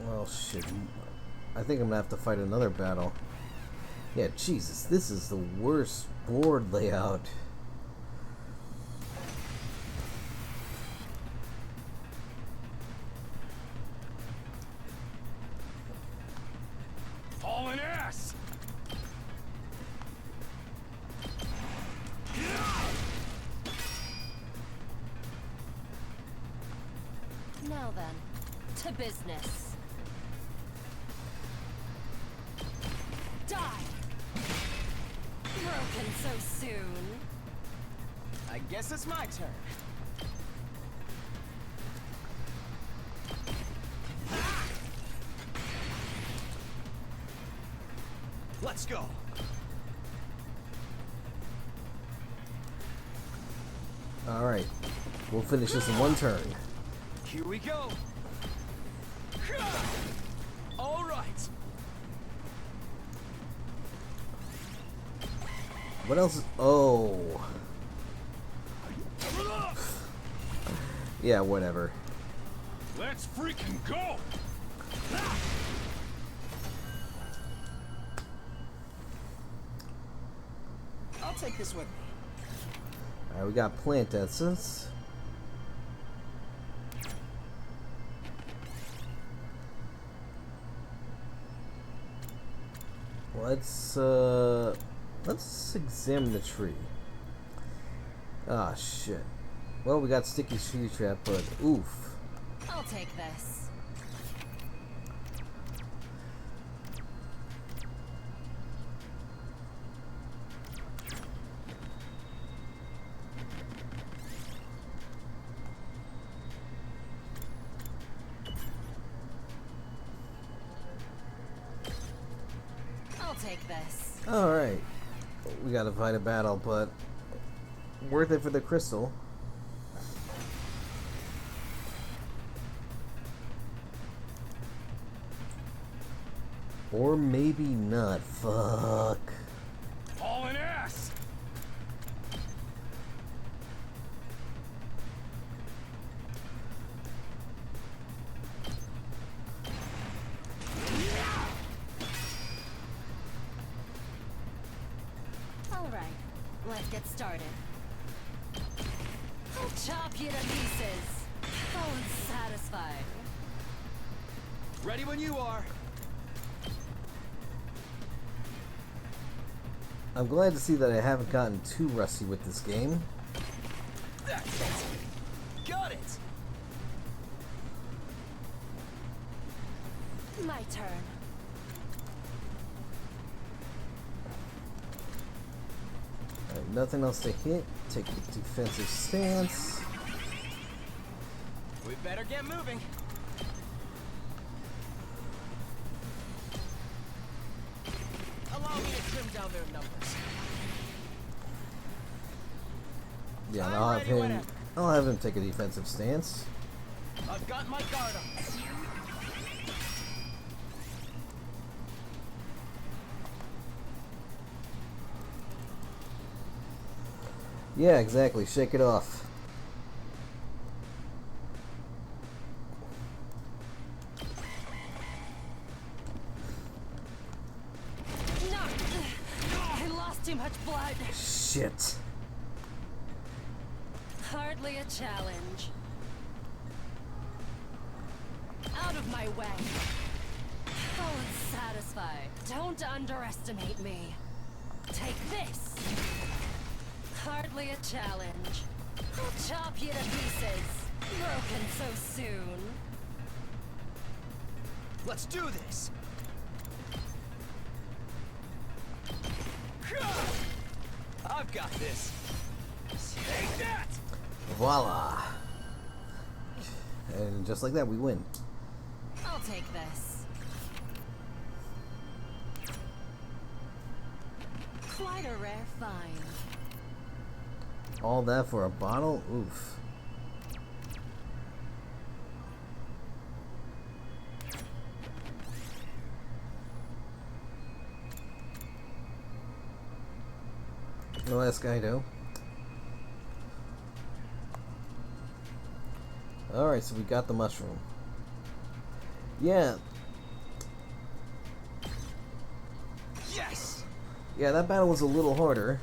Well, shit. I think I'm gonna have to fight another battle. Yeah, Jesus, this is the worst board layout. Hauling ass! Now then, to business. Die! Broken so soon. I guess it's my turn. Let's go. Alright, we'll finish this in 1 turn. Here we go. All right. What else is... Oh. Yeah, whatever. Let's freaking go! I'll take this with me. Alright, we got plant essence. Let's examine the tree. Ah, shit. Well, we got sticky tree trap, but oof. I'll take this. I'll take this. Alright. We gotta fight a battle, but worth it for the crystal. Or maybe not. Fuck. Hauling ass! Alright, let's get started. I'll chop you to pieces. Oh, satisfied. Ready when you are. I'm glad to see that I haven't gotten too rusty with this game. That's it. Got it. My turn. Alright, nothing else to hit. Take a defensive stance. We better get moving. Allow me to trim down their numbers. Yeah, and I'm I'll have him take a defensive stance. I've got my guard up. Yeah, exactly. Shake it off. No! I lost too much blood. Shit. Hardly a challenge. Out of my way. Oh, satisfied. Don't underestimate me. Take this. Hardly a challenge. I'll chop you to pieces. Broken so soon. Let's do this. I've got this. Take that. Voila. And just like that, we win. I'll take this. Quite a rare find. All that for a bottle? Oof. The last guy, though. Alright, so we got the mushroom. Yeah. Yes. Yeah, that battle was a little harder.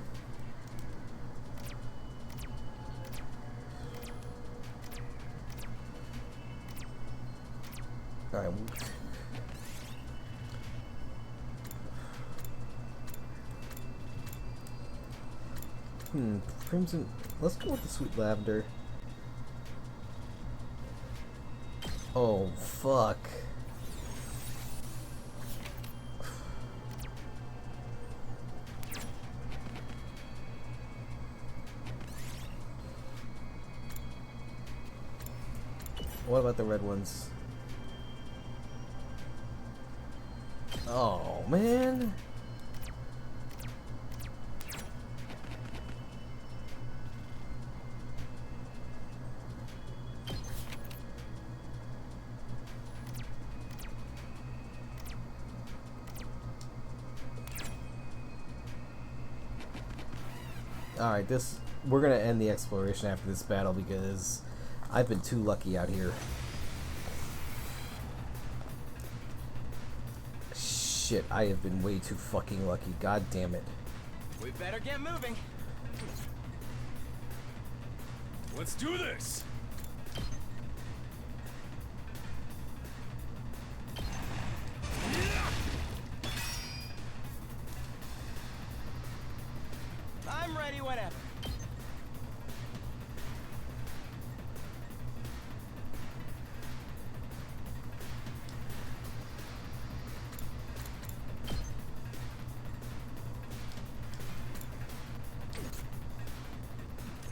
Alright. Crimson. Let's go with the sweet lavender. Oh, fuck. What about the red ones? Oh, man. Alright, we're gonna end the exploration after this battle because I've been too lucky out here. Shit, I have been way too fucking lucky. God damn it. We better get moving. Let's do this. I'm ready whenever.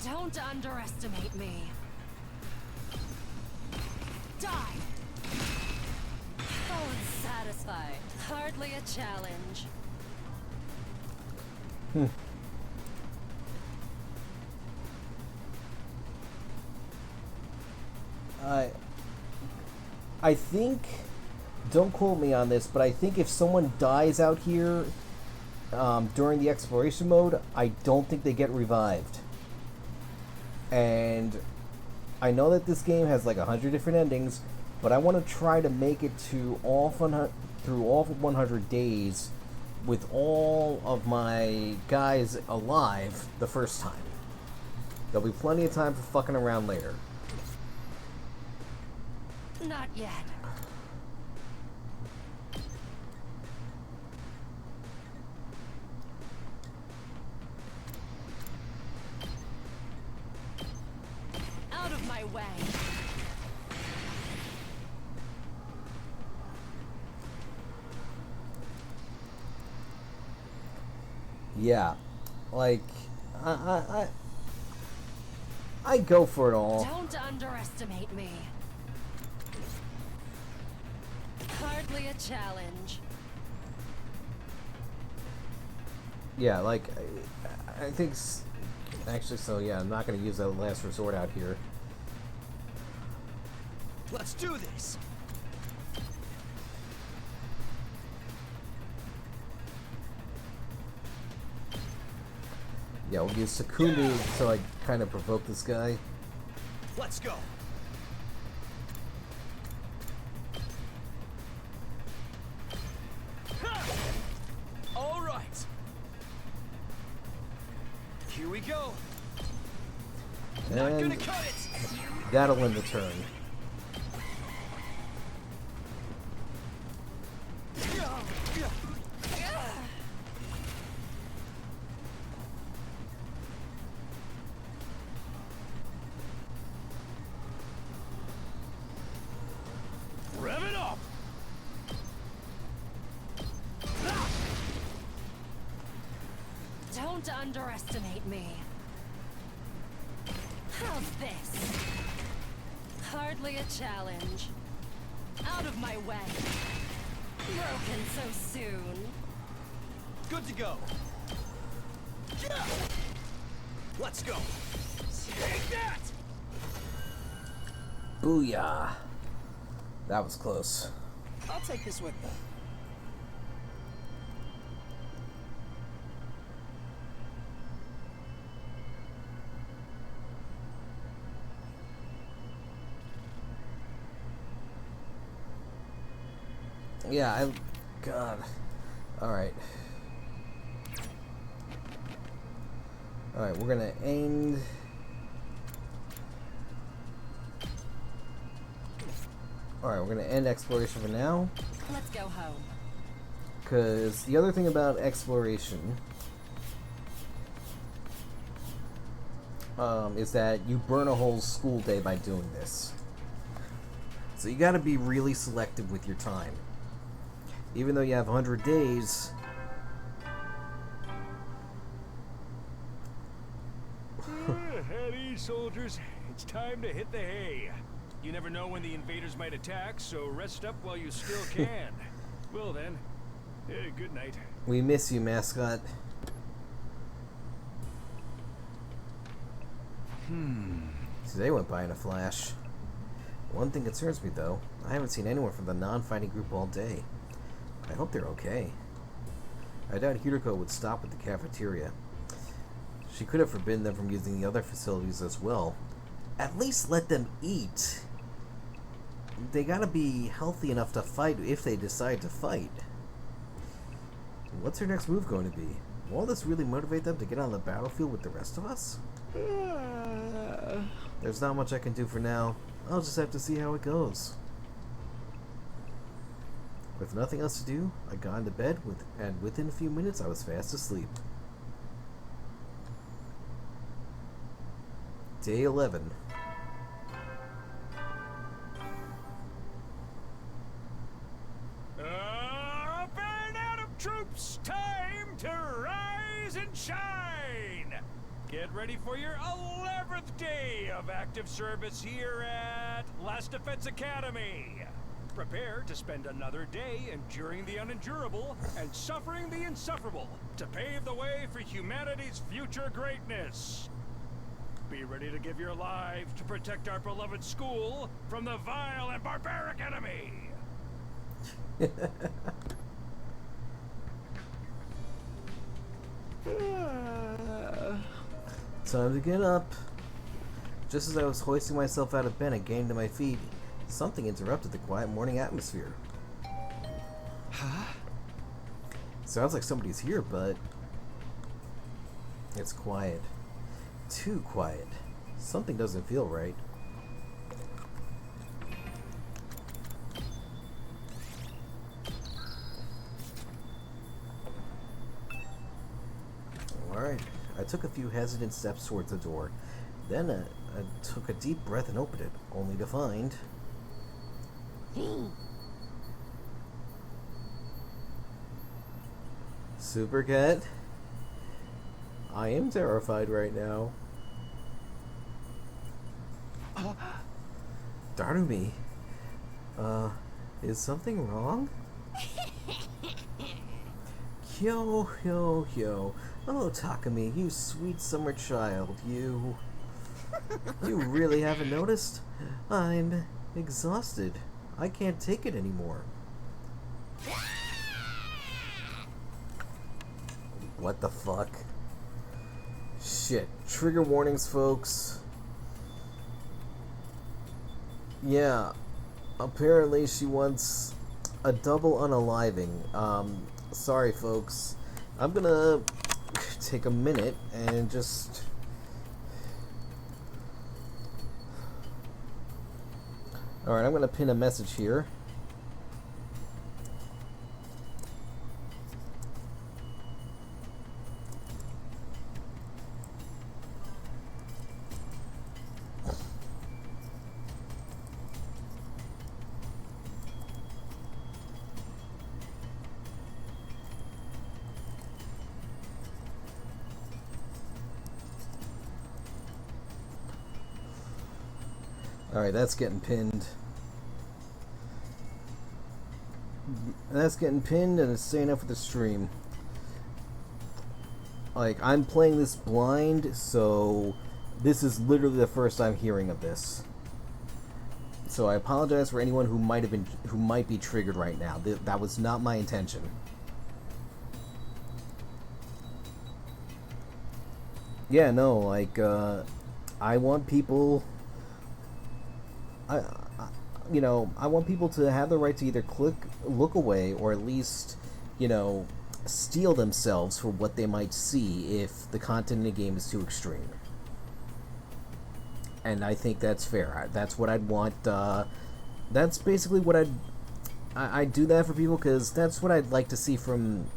Don't underestimate me. Die! Oh, satisfied. Hardly a challenge. I think, don't quote me on this, but I think if someone dies out here during the exploration mode, I don't think they get revived. And I know that this game has like 100 different endings, but I want to try to make it to through all 100 days with all of my guys alive the first time. There'll be plenty of time for fucking around later. Not yet. Out of my way. Yeah, like I go for it all. Don't underestimate me. Hardly a challenge. Yeah, like I think actually, so yeah, I'm not gonna use that last resort out here. Let's do this. Yeah, we'll use Sekunde to like kind of provoke this guy. Let's go. All right. Here we go. Not gonna And cut it. that'll end the turn. Rev it up. Don't underestimate me. How's this? Hardly a challenge. Out of my way. Broken so soon. Good to go. Let's go. Take that. Booyah! That was close. I'll take this with me. Yeah, God. Alright. Alright, we're gonna end. Alright, we're gonna end exploration for now. Let's go home. Because the other thing about exploration is that you burn a whole school day by doing this. So you gotta be really selective with your time. Even though you have 100 days, At ease, soldiers. It's time to hit the hay. You never know when the invaders might attack, so rest up while you still can. Well then, good night. we miss you, mascot. Today went by in a flash. One thing concerns me, though. I haven't seen anyone from the non-fighting group all day. I hope they're okay. I doubt Hideko would stop at the cafeteria. She could have forbidden them from using the other facilities as well. At least let them eat. They gotta be healthy enough to fight if they decide to fight. What's her next move going to be? Will all this really motivate them to get on the battlefield with the rest of us? There's not much I can do for now. I'll just have to see how it goes. With nothing else to do, I got into bed, and within a few minutes I was fast asleep. Day 11. Burn out of troops! Time to rise and shine! Get ready for your 11th day of active service here at Last Defense Academy. Prepare to spend another day enduring the unendurable and suffering the insufferable to pave the way for humanity's future greatness. Be ready to give your life to protect our beloved school from the vile and barbaric enemy. Time to get up. Just as I was hoisting myself out of bed and getting to my feet, something interrupted the quiet morning atmosphere. Huh? Sounds like somebody's here, but it's quiet. Too quiet. Something doesn't feel right. Alright, I took a few hesitant steps towards the door. Then I took a deep breath and opened it, only to find... Super Cat? I am terrified right now. Darumi, is something wrong? Yo. Oh, Takumi, you sweet summer child, you really haven't noticed? I'm exhausted. I can't take it anymore. What the fuck? Shit. Trigger warnings, folks. Yeah. Apparently she wants a double unaliving. Sorry, folks. I'm gonna take a minute and just... Alright, I'm gonna pin a message here. Alright, that's getting pinned. That's getting pinned and it's staying up for the stream. Like, I'm playing this blind, so this is literally the first I'm hearing of this. So I apologize for anyone who might be triggered right now. That was not my intention. Yeah, no, like, I want people... I want people to have the right to either look away, or at least, steel themselves for what they might see if the content in the game is too extreme. And I think that's fair. That's what I'd want. That's basically what I'd do that for people, because that's what I'd like to see from,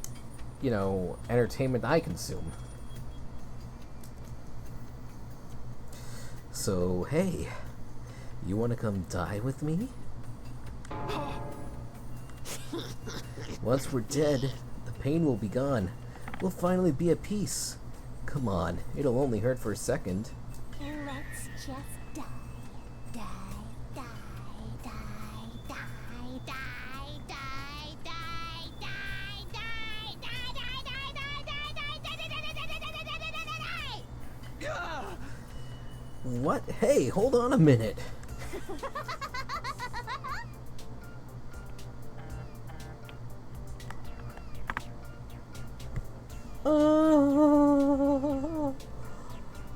entertainment I consume. So, hey. You want to come die with me? Once we're dead, the pain will be gone. We'll finally be at peace. Come on, it'll only hurt for a second. Let's just die. Die, die, die, die, die, die, die, die, die, die, die. What? Hey, hold on a minute.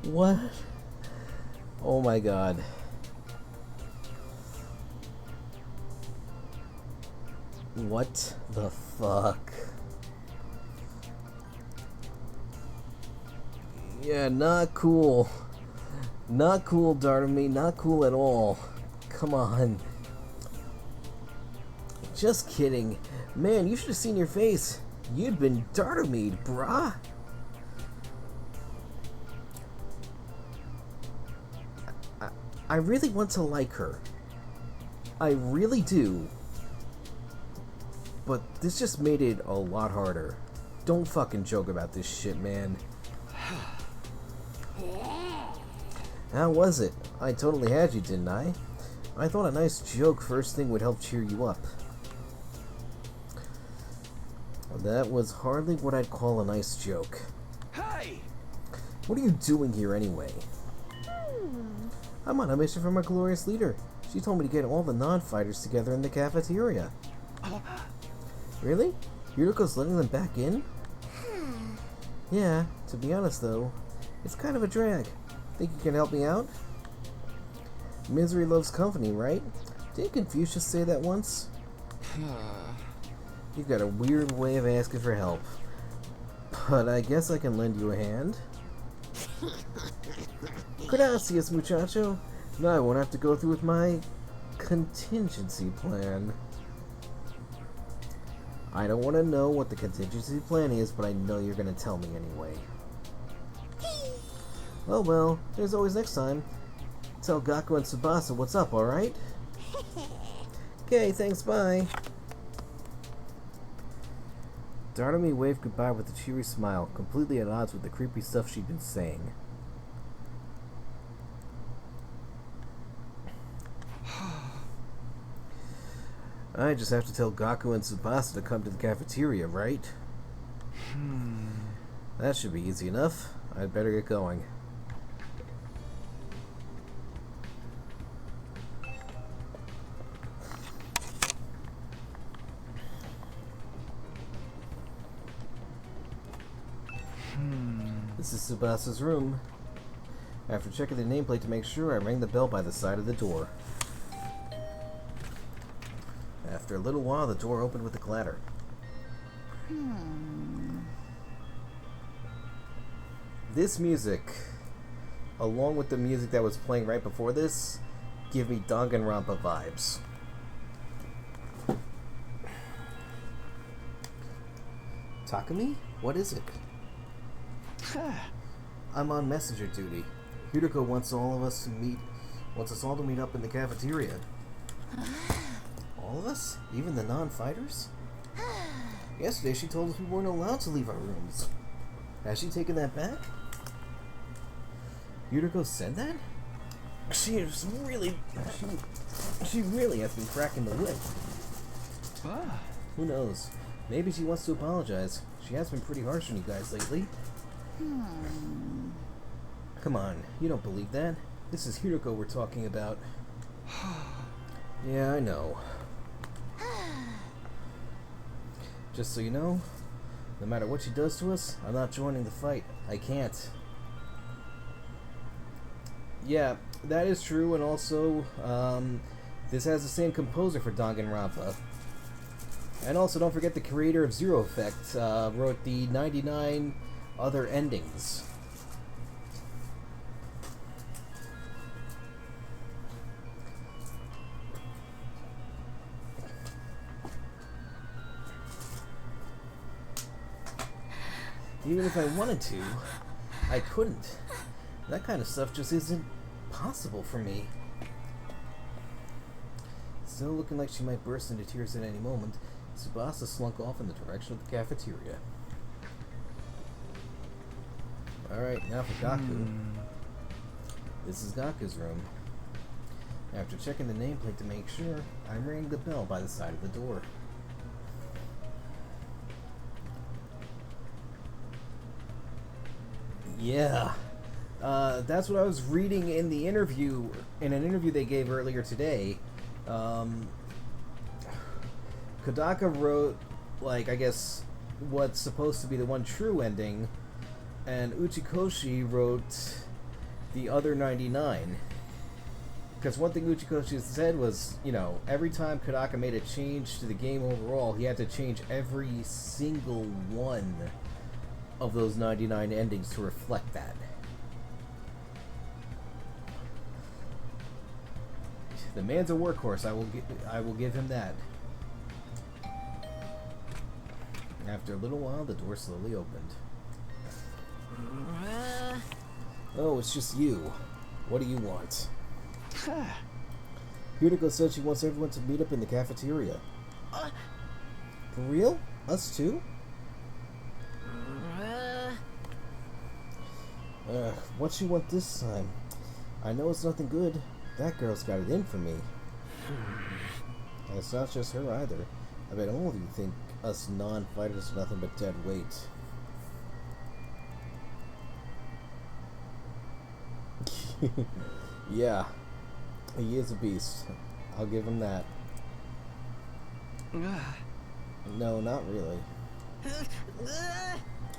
What? Oh my god. What the fuck? Yeah, not cool. Not cool, Darumi. Not cool at all. Come on. Just kidding. Man, you should have seen your face. You'd been Dardumi'd, brah. I really want to like her. I really do. But this just made it a lot harder. Don't fucking joke about this shit, man. How was it? I totally had you, didn't I? I thought a nice joke first thing would help cheer you up. That was hardly what I'd call a nice joke. Hey! What are you doing here anyway? I'm on a mission from our glorious leader. She told me to get all the non-fighters together in the cafeteria. Really? Yuruko's letting them back in? Yeah, to be honest though, it's kind of a drag. Think you can help me out? Misery loves company, right? Didn't Confucius say that once? You've got a weird way of asking for help. But I guess I can lend you a hand. Gracias, muchacho. Now I won't have to go through with my contingency plan. I don't want to know what the contingency plan is, but I know you're going to tell me anyway. Oh well, there's always next time. Tell Gaku and Tsubasa what's up, alright? Okay, thanks, bye. Dardomi waved goodbye with a cheery smile, completely at odds with the creepy stuff she'd been saying. I just have to tell Gaku and Tsubasa to come to the cafeteria, right? That should be easy enough. I'd better get going. This is Tsubasa's room. After checking the nameplate to make sure, I rang the bell by the side of the door. After a little while, the door opened with a clatter. This music, along with the music that was playing right before this, give me Danganronpa vibes. Takumi? What is it? I'm on messenger duty. Hideko wants us all to meet up in the cafeteria. All of us? Even the non-fighters? Yesterday she told us we weren't allowed to leave our rooms. Has she taken that back? Hideko said that? She really has been cracking the whip. Who knows? Maybe she wants to apologize. She has been pretty harsh on you guys lately. Come on, you don't believe that? This is Hideko we're talking about. Yeah, I know. Just so you know, no matter what she does to us, I'm not joining the fight. I can't. Yeah, that is true, and also, this has the same composer for Danganronpa. And also, don't forget the creator of Zero Effect wrote the 99 other endings. Even if I wanted to, I couldn't. That kind of stuff just isn't possible for me. Still looking like she might burst into tears at any moment, Tsubasa slunk off in the direction of the cafeteria. Alright, now for Gaku. This is Gaku's room. After checking the nameplate to make sure, I rang the bell by the side of the door. Yeah, that's what I was reading in the interview, in an interview they gave earlier today. Kodaka wrote, like, I guess, what's supposed to be the one true ending, and Uchikoshi wrote the other 99. Because one thing Uchikoshi said was, you know, every time Kodaka made a change to the game overall, he had to change every single one of those 99 endings to reflect that. The man's a workhorse. I will give him that. After a little while, the door slowly opened. Oh, it's just you. What do you want? Hideko said she wants everyone to meet up in the cafeteria. For real? Us too? What she want this time? I know it's nothing good. That girl's got it in for me. And it's not just her either. I bet all of you think us non-fighters are nothing but dead weight. Yeah, he is a beast. I'll give him that. No, not really.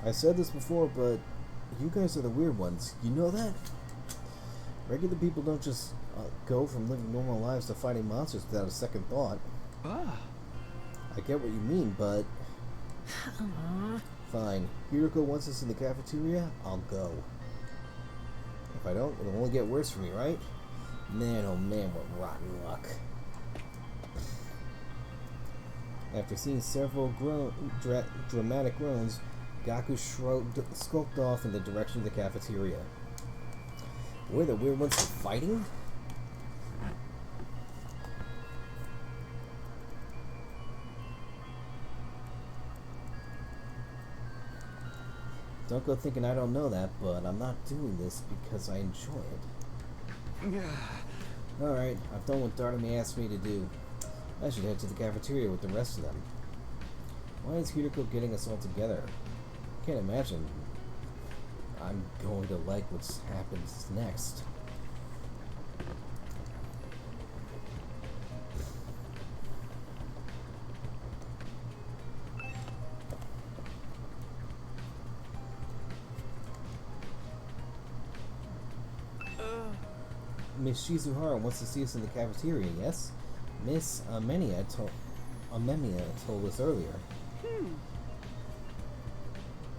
I said this before, but you guys are the weird ones. You know that? Regular people don't just go from living normal lives to fighting monsters without a second thought. I get what you mean, but... Fine. Hiroko wants us in the cafeteria, I'll go. If I don't, it'll only get worse for me, right? Man, oh man, what rotten luck. After seeing several dramatic groans, Gaku skulked off in the direction of the cafeteria. Were the weird ones fighting? Don't go thinking I don't know that, but I'm not doing this because I enjoy it. Alright, I've done what Dartami asked me to do. I should head to the cafeteria with the rest of them. Why is Hiroko getting us all together? I can't imagine I'm going to like what happens next. Miss Shizuhara wants to see us in the cafeteria, yes? Miss Amemiya told us earlier.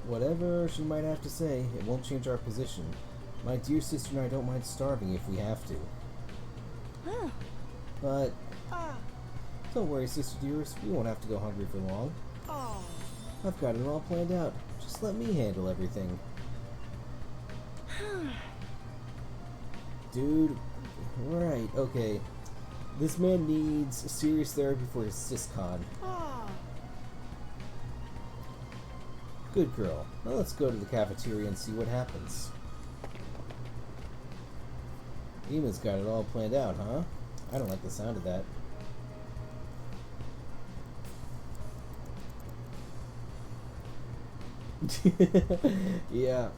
Whatever she might have to say, it won't change our position. My dear sister and I don't mind starving if we have to. But don't worry, sister dearest, we won't have to go hungry for long. I've got it all planned out. Just let me handle everything. Dude, right, okay. This man needs serious therapy for his SysCon. Good girl. Now let's go to the cafeteria and see what happens. Ima's got it all planned out, huh? I don't like the sound of that. Yeah.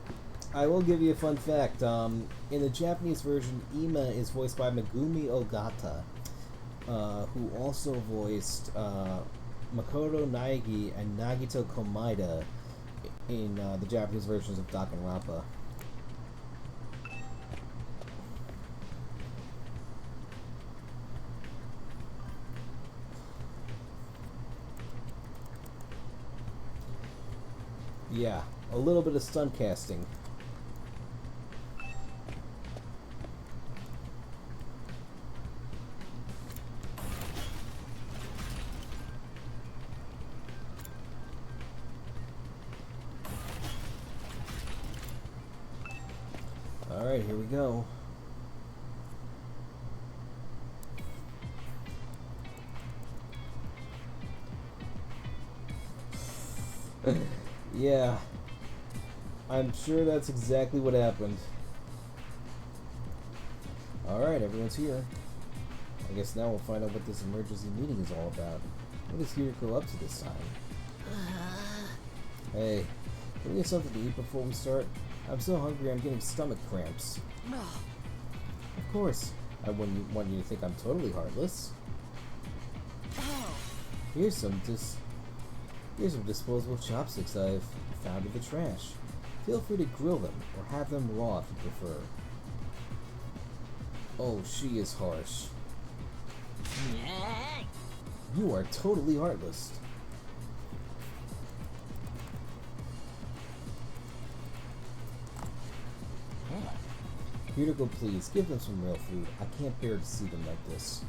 I will give you a fun fact. In the Japanese version, Ima is voiced by Megumi Ogata, who also voiced Makoto Naegi and Nagito Komaeda in the Japanese versions of Danganronpa. Yeah, a little bit of stunt casting. Alright, here we go. Yeah, I'm sure that's exactly what happened. Alright, everyone's here. I guess now we'll find out what this emergency meeting is all about. What is Hiroko up to this time? Hey, can we get something to eat before we start? I'm so hungry I'm getting stomach cramps. Of course, I wouldn't want you to think I'm totally heartless. Here's some disposable chopsticks I've found in the trash. Feel free to grill them or have them raw if you prefer. Oh, she is harsh. You are totally heartless. Hiroko, please, give them some real food. I can't bear to see them like this.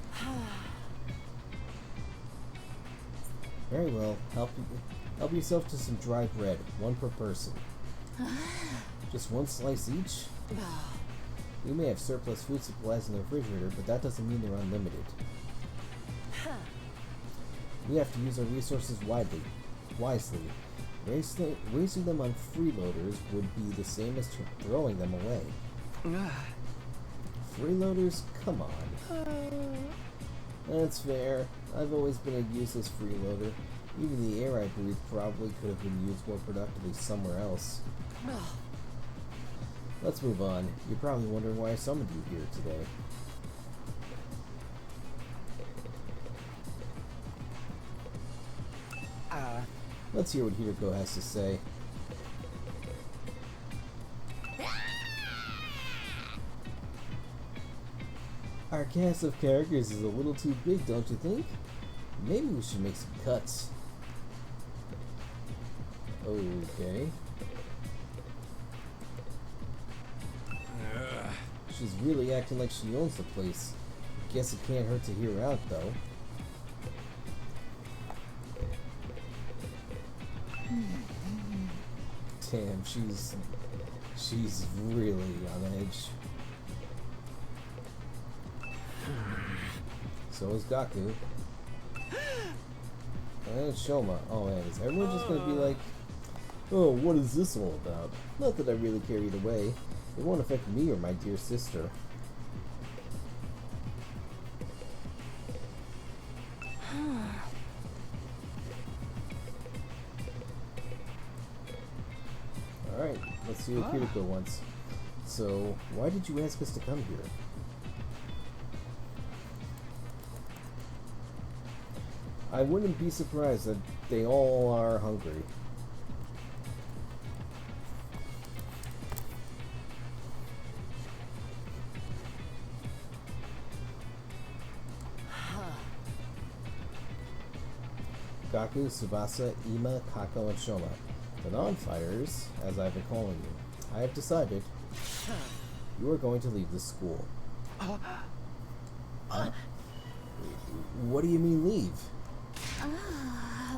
Very well. Help yourself to some dry bread, one per person. Just one slice each? We may have surplus food supplies in the refrigerator, but that doesn't mean they're unlimited. We have to use our resources wisely. Wasting them on freeloaders would be the same as throwing them away. Freeloaders? Come on. That's fair. I've always been a useless freeloader. Even the air I breathe probably could have been used more productively somewhere else. Let's move on. You're probably wondering why I summoned you here today. Let's hear what Hiroko has to say. Our cast of characters is a little too big, don't you think? Maybe we should make some cuts. Okay. She's really acting like she owns the place. Guess it can't hurt to hear her out, though. Damn, she's really on edge. So is Gaku. And Shoma. Oh man, is everyone just gonna be like, oh, what is this all about? Not that I really care either way. It won't affect me or my dear sister. Alright, let's see what Kiriko wants. So, why did you ask us to come here? I wouldn't be surprised that they all are hungry. Gaku, Tsubasa, Ima, Kako, and Shoma. The non-fighters, as I've been calling you. I have decided you are going to leave this school. What do you mean leave?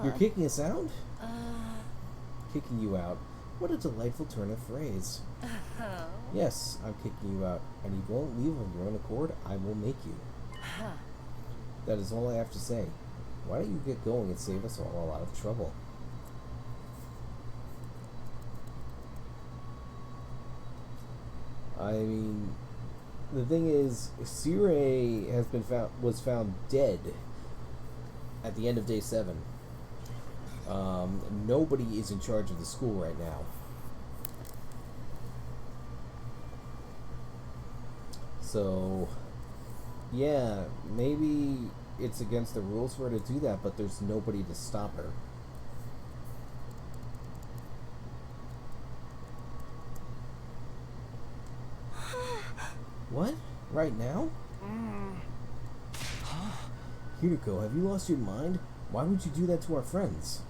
You're kicking us out? Kicking you out. What a delightful turn of phrase. Yes, I'm kicking you out, and you won't leave of your own accord. I will make you. That is all I have to say. Why don't you get going and save us all a lot of trouble? I mean, the thing is, Sirei has been was found dead at the end of day 7. Nobody is in charge of the school right now. So, yeah, maybe it's against the rules for her to do that, but there's nobody to stop her. What? Right now? Kiriko, have you lost your mind? Why would you do that to our friends?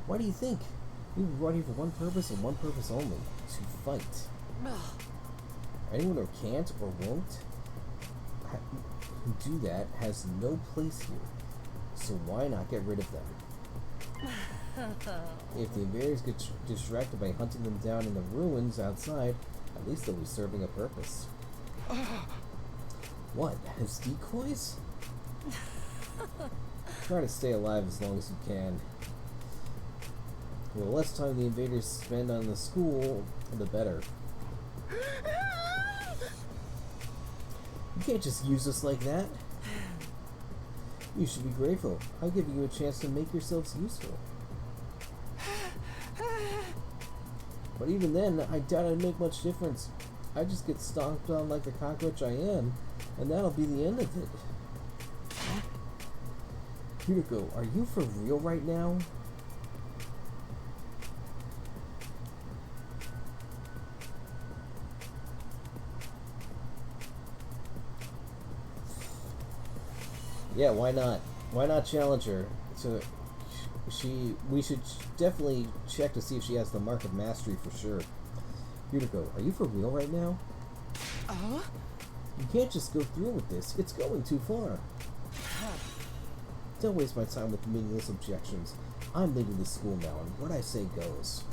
Why do you think? We were brought here for one purpose and one purpose only. To fight. Anyone who can't or won't who do that has no place here. So why not get rid of them? If the invaders get distracted by hunting them down in the ruins outside, at least they'll be serving a purpose. What? As decoys? Try to stay alive as long as you can. The less time the invaders spend on the school, the better. You can't just use us like that. You should be grateful. I'm giving you a chance to make yourselves useful. But even then, I doubt I'd make much difference. I just get stomped on like the cockroach I am, and that'll be the end of it. Kiriko, are you for real right now? Yeah, why not? Why not challenge her? So we should definitely check to see if she has the mark of mastery for sure. Kiriko, are you for real right now? You can't just go through with this. It's going too far. Don't waste my time with meaningless objections. I'm leading the school now, and what I say goes.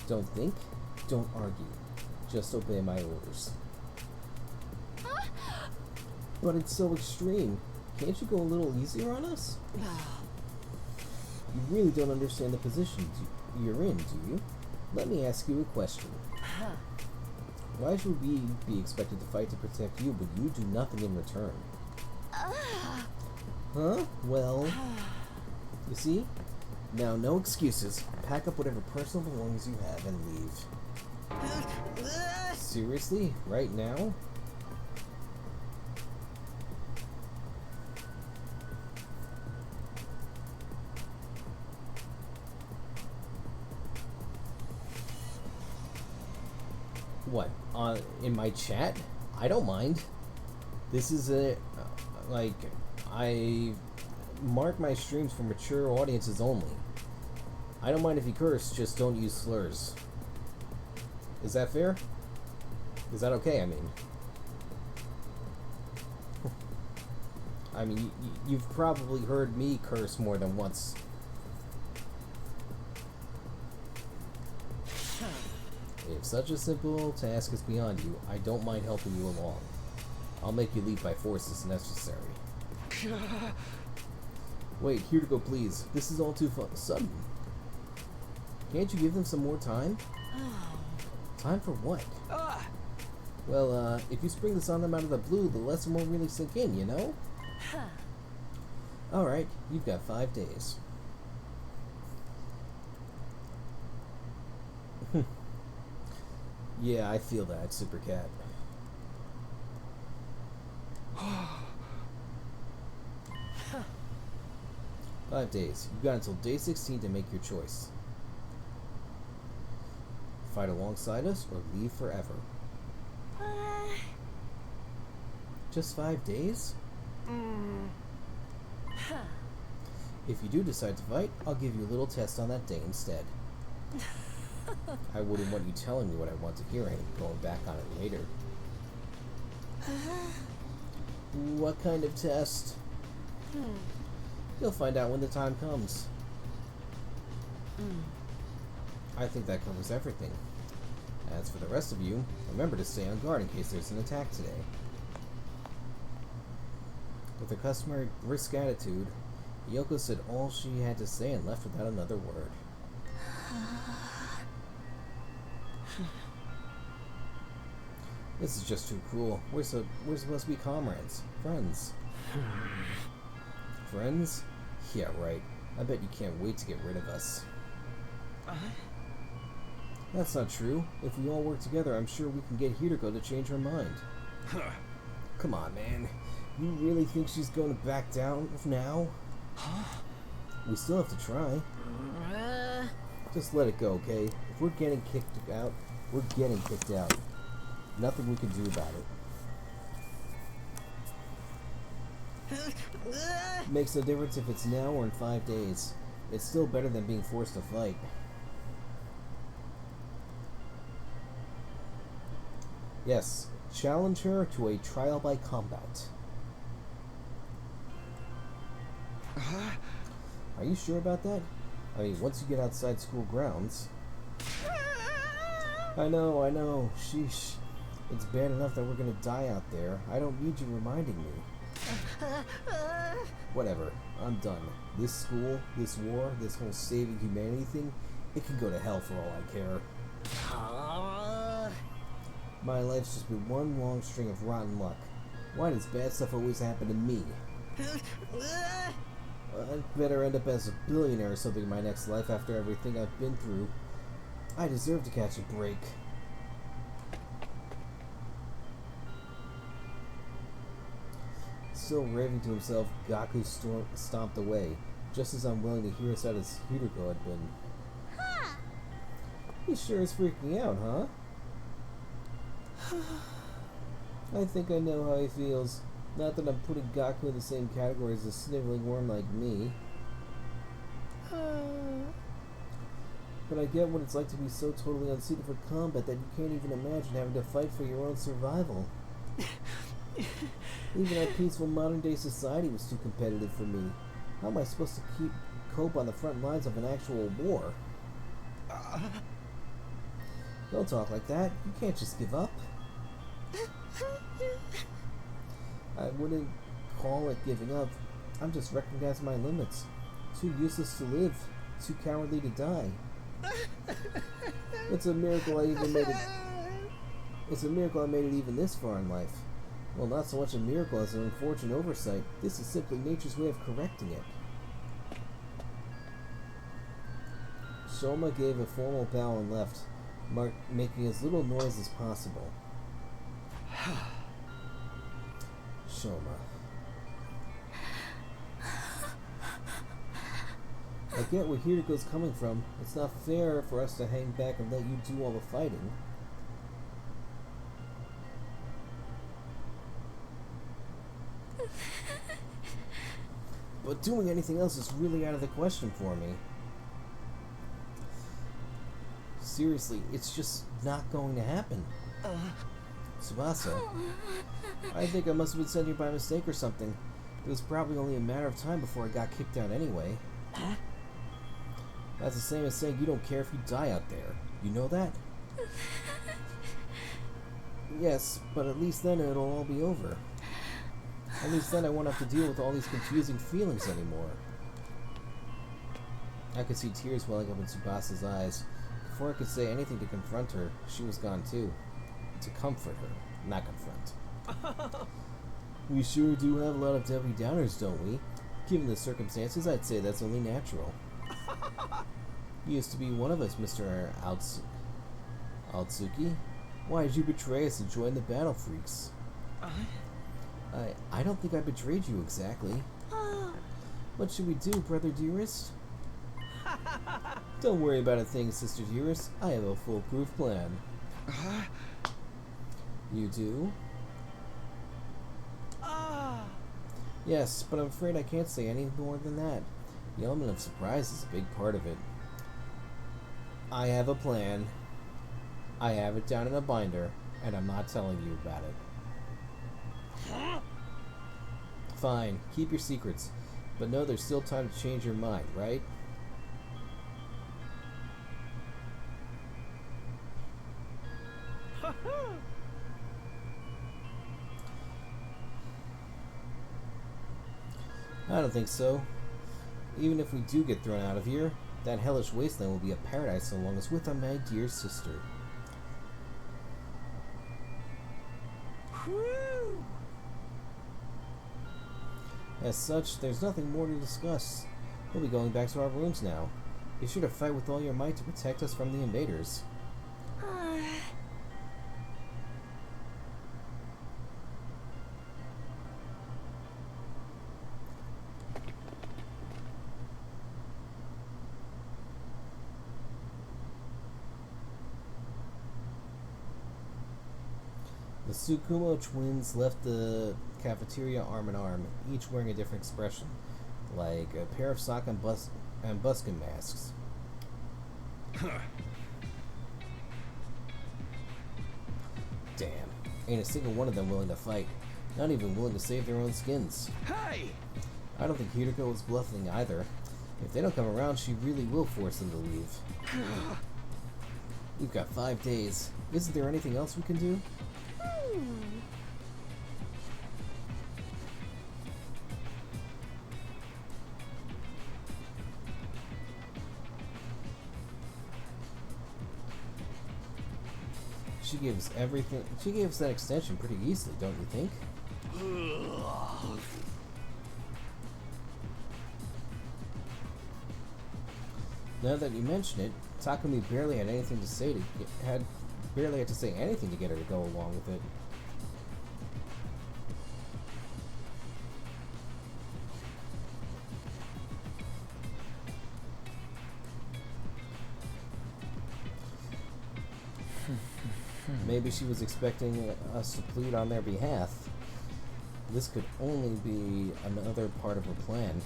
Don't think, don't argue. Just obey my orders. But it's so extreme. Can't you go a little easier on us? You really don't understand the position you're in, do you? Let me ask you a question. Why should we be expected to fight to protect you, but you do nothing in return? Huh? Well, you see? Now, no excuses. Pack up whatever personal belongings you have and leave. Seriously? Right now? What? In my chat? I don't mind. This is a like I mark my streams for mature audiences only. I don't mind if you curse, just don't use slurs. Is that fair? Is that okay, I mean? I mean, you've probably heard me curse more than once. If such a simple task is beyond you, I don't mind helping you along. I'll make you leave by force as necessary. Wait, here to go, please. This is all too sudden. Can't you give them some more time? Time for what? Well, if you spring this on them out of the blue, the lesson won't really sink in, you know? Alright, you've got 5 days. Yeah, I feel that, Super Cat. Five days. You've got until day 16 to make your choice. Fight alongside us or leave forever. Just 5 days? If you do decide to fight, I'll give you a little test on that day instead. I wouldn't want you telling me what I want to hear and going back on it later. What kind of test? You'll find out when the time comes. I think that covers everything. As for the rest of you, remember to stay on guard in case there's an attack today. With her customary brisk attitude, Yoko said all she had to say and left without another word. This is just too cruel. We're supposed to be comrades. Friends. Friends? Yeah, right. I bet you can't wait to get rid of us. That's not true. If we all work together, I'm sure we can get Hideko to change her mind. Come on, man. You really think she's going to back down now? We still have to try. Just let it go, okay? If we're getting kicked out, we're getting kicked out. Nothing we can do about it. Makes no difference if it's now or in 5 days. It's still better than being forced to fight. Yes, challenge her to a trial by combat. Are you sure about that? I mean, once you get outside school grounds... I know. Sheesh. It's bad enough that we're gonna die out there. I don't need you reminding me. Whatever. I'm done. This school, this war, this whole saving humanity thing, it can go to hell for all I care. My life's just been one long string of rotten luck. Why does bad stuff always happen to me? I'd better end up as a billionaire or something in my next life after everything I've been through. I deserve to catch a break. Still raving to himself, Gaku stomped away, just as unwilling to hear us out as Hideko had been. He sure is freaking out, huh? I think I know how he feels. Not that I'm putting Gaku in the same category as a sniveling worm like me. But I get what it's like to be so totally unsuited for combat that you can't even imagine having to fight for your own survival. Even our peaceful modern-day society was too competitive for me. How am I supposed to cope on the front lines of an actual war? Don't talk like that. You can't just give up. I wouldn't call it giving up. I'm just recognizing my limits. Too useless to live. Too cowardly to die. It's a miracle I made it even this far in life. Well, not so much a miracle as an unfortunate oversight. This is simply nature's way of correcting it. Shoma gave a formal bow and left, making as little noise as possible. Shoma. I get where Hideko's coming from. It's not fair for us to hang back and let you do all the fighting. but doing anything else is really out of the question for me. Seriously, it's just not going to happen. Tsubasa, I think I must have been sent here by mistake or something. It was probably only a matter of time before I got kicked out anyway. That's the same as saying you don't care if you die out there. You know that? Yes, but at least then it'll all be over. At least then I won't have to deal with all these confusing feelings anymore. I could see tears welling up in Tsubasa's eyes. Before I could say anything to confront her, she was gone too. To comfort her, not confront. We sure do have a lot of Debbie Downers, don't we? Given the circumstances, I'd say that's only natural. You used to be one of us, Mr. Altsuki. Why did you betray us and join the Battle Freaks? I don't think I betrayed you exactly. What should we do, brother dearest? Don't worry about a thing, sister dearest. I have a foolproof plan. You do? Yes, but I'm afraid I can't say any more than that. The element of surprise is a big part of it. I have a plan. I have it down in a binder, and I'm not telling you about it. Fine, keep your secrets, but know there's still time to change your mind, right? I don't think so. Even if we do get thrown out of here, that hellish wasteland will be a paradise so long as with my dear sister. Whew. As such, there's nothing more to discuss. We'll be going back to our rooms now. Be sure to fight with all your might to protect us from the invaders. The Tsukumo twins left the cafeteria arm in arm, each wearing a different expression, like a pair of sock and buskin masks. Damn, ain't a single one of them willing to fight, not even willing to save their own skins. Hey! I don't think Hideko was bluffing either. If they don't come around, she really will force them to leave. We've got 5 days. Isn't there anything else we can do? She gives everything. She gives that extension pretty easily, don't you think? Now that you mention it, Takumi barely had anything to say barely had to say anything to get her to go along with it. Maybe she was expecting us to plead on their behalf. This could only be another part of her plan.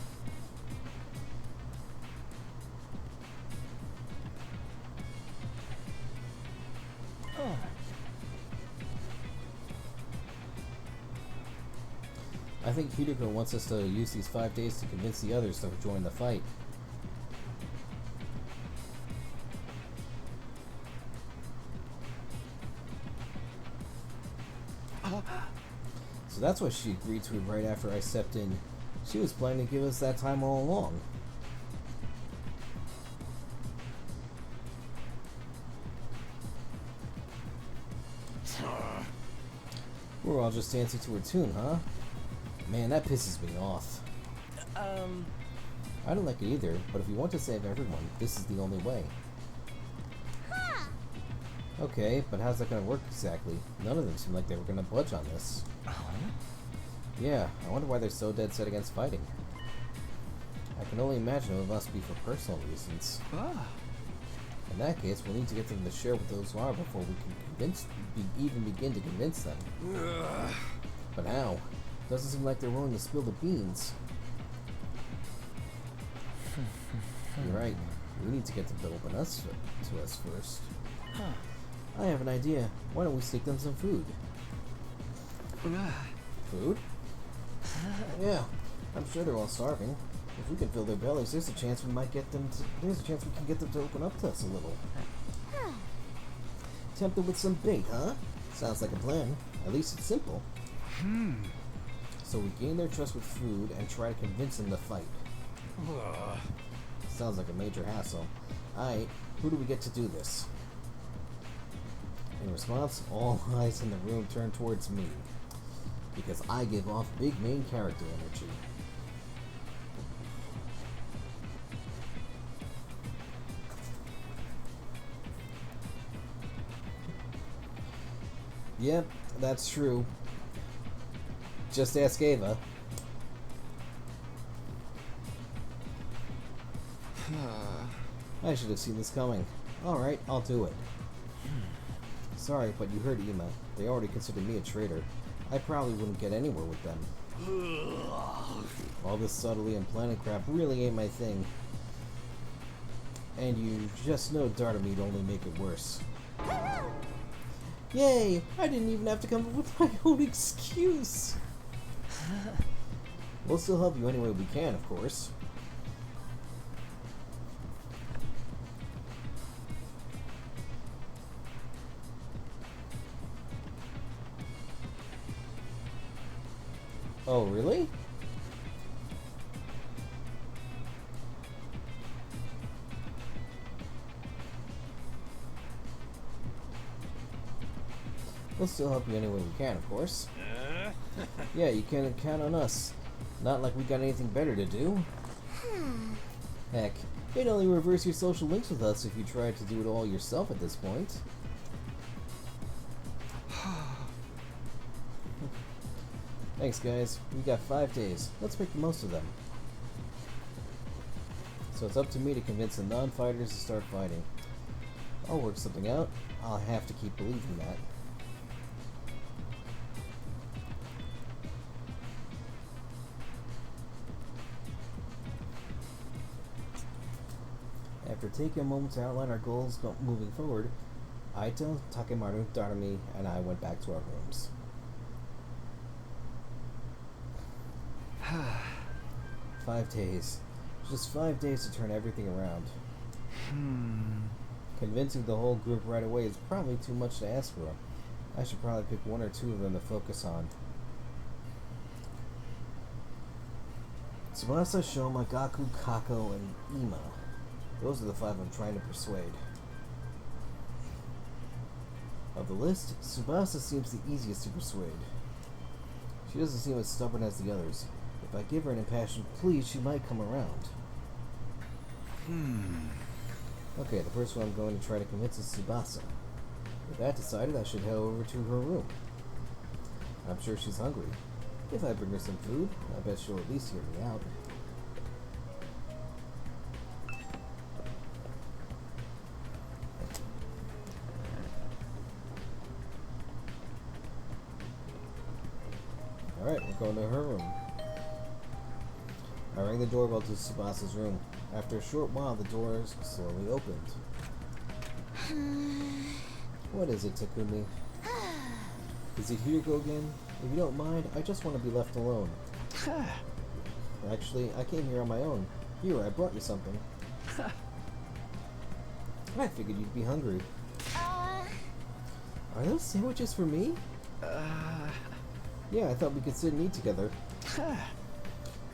I think Hideko wants us to use these 5 days to convince the others to join the fight. So that's why she agreed to it right after I stepped in. She was planning to give us that time all along. We're all just dancing to her tune, huh? Man, that pisses me off. I don't like it either, but if we want to save everyone, this is the only way. Huh. Okay, but how's that gonna work exactly? None of them seem like they were gonna budge on this. Yeah, I wonder why they're so dead set against fighting. I can only imagine it must be for personal reasons. In that case, we'll need to get them to share what those are before we can even begin to convince them. But how? Doesn't seem like they're willing to spill the beans. You're right. We need to get them to open us to us first. I have an idea. Why don't we sneak them some food? Food? Yeah, I'm sure they're all starving. If we can fill their bellies, there's a chance we might get them. There's a chance we can get them to open up to us a little. Tempt them with some bait, huh? Sounds like a plan. At least it's simple. So we gain their trust with food and try to convince them to fight. Sounds like a major hassle. Aight, who do we get to do this? In response, all eyes in the room turn towards me. Because I give off big main character energy. Yep, that's true. Just ask Ava. I should have seen this coming. Alright, I'll do it. Sorry, but you heard Ima. They already consider me a traitor. I probably wouldn't get anywhere with them. All this subtlety and planning crap really ain't my thing. And you just know Dardame'd only make it worse. Yay! I didn't even have to come up with my own excuse! We'll still help you any way we can, of course. Oh, really? We'll still help you any way we can, of course. Yeah, you can count on us. Not like we got anything better to do. Heck, you'd only reverse your social links with us if you tried to do it all yourself at this point. Thanks, guys. We got 5 days. Let's make the most of them. So it's up to me to convince the non-fighters to start fighting. I'll work something out. I'll have to keep believing that. After taking a moment to outline our goals moving forward, Aito, Takemaru, Darami, and I went back to our rooms. 5 days. Just 5 days to turn everything around. Convincing the whole group right away is probably too much to ask for. I should probably pick 1 or 2 of them to focus on. Tsubasa, Shoma, Gaku, Kako, and Ima. Those are the 5 I'm trying to persuade. Of the list, Tsubasa seems the easiest to persuade. She doesn't seem as stubborn as the others. If I give her an impassioned plea, she might come around. Okay, the first one I'm going to try to convince is Tsubasa. With that decided, I should head over to her room. I'm sure she's hungry. If I bring her some food, I bet she'll at least hear me out. Alright, we're going to her room. I rang the doorbell to Tsubasa's room. After a short while, the doors slowly opened. What is it, Takumi? Is it Hiriko again? If you don't mind, I just want to be left alone. Actually, I came here on my own. Here, I brought you something. I figured you'd be hungry. Are those sandwiches for me? Yeah, I thought we could sit and eat together.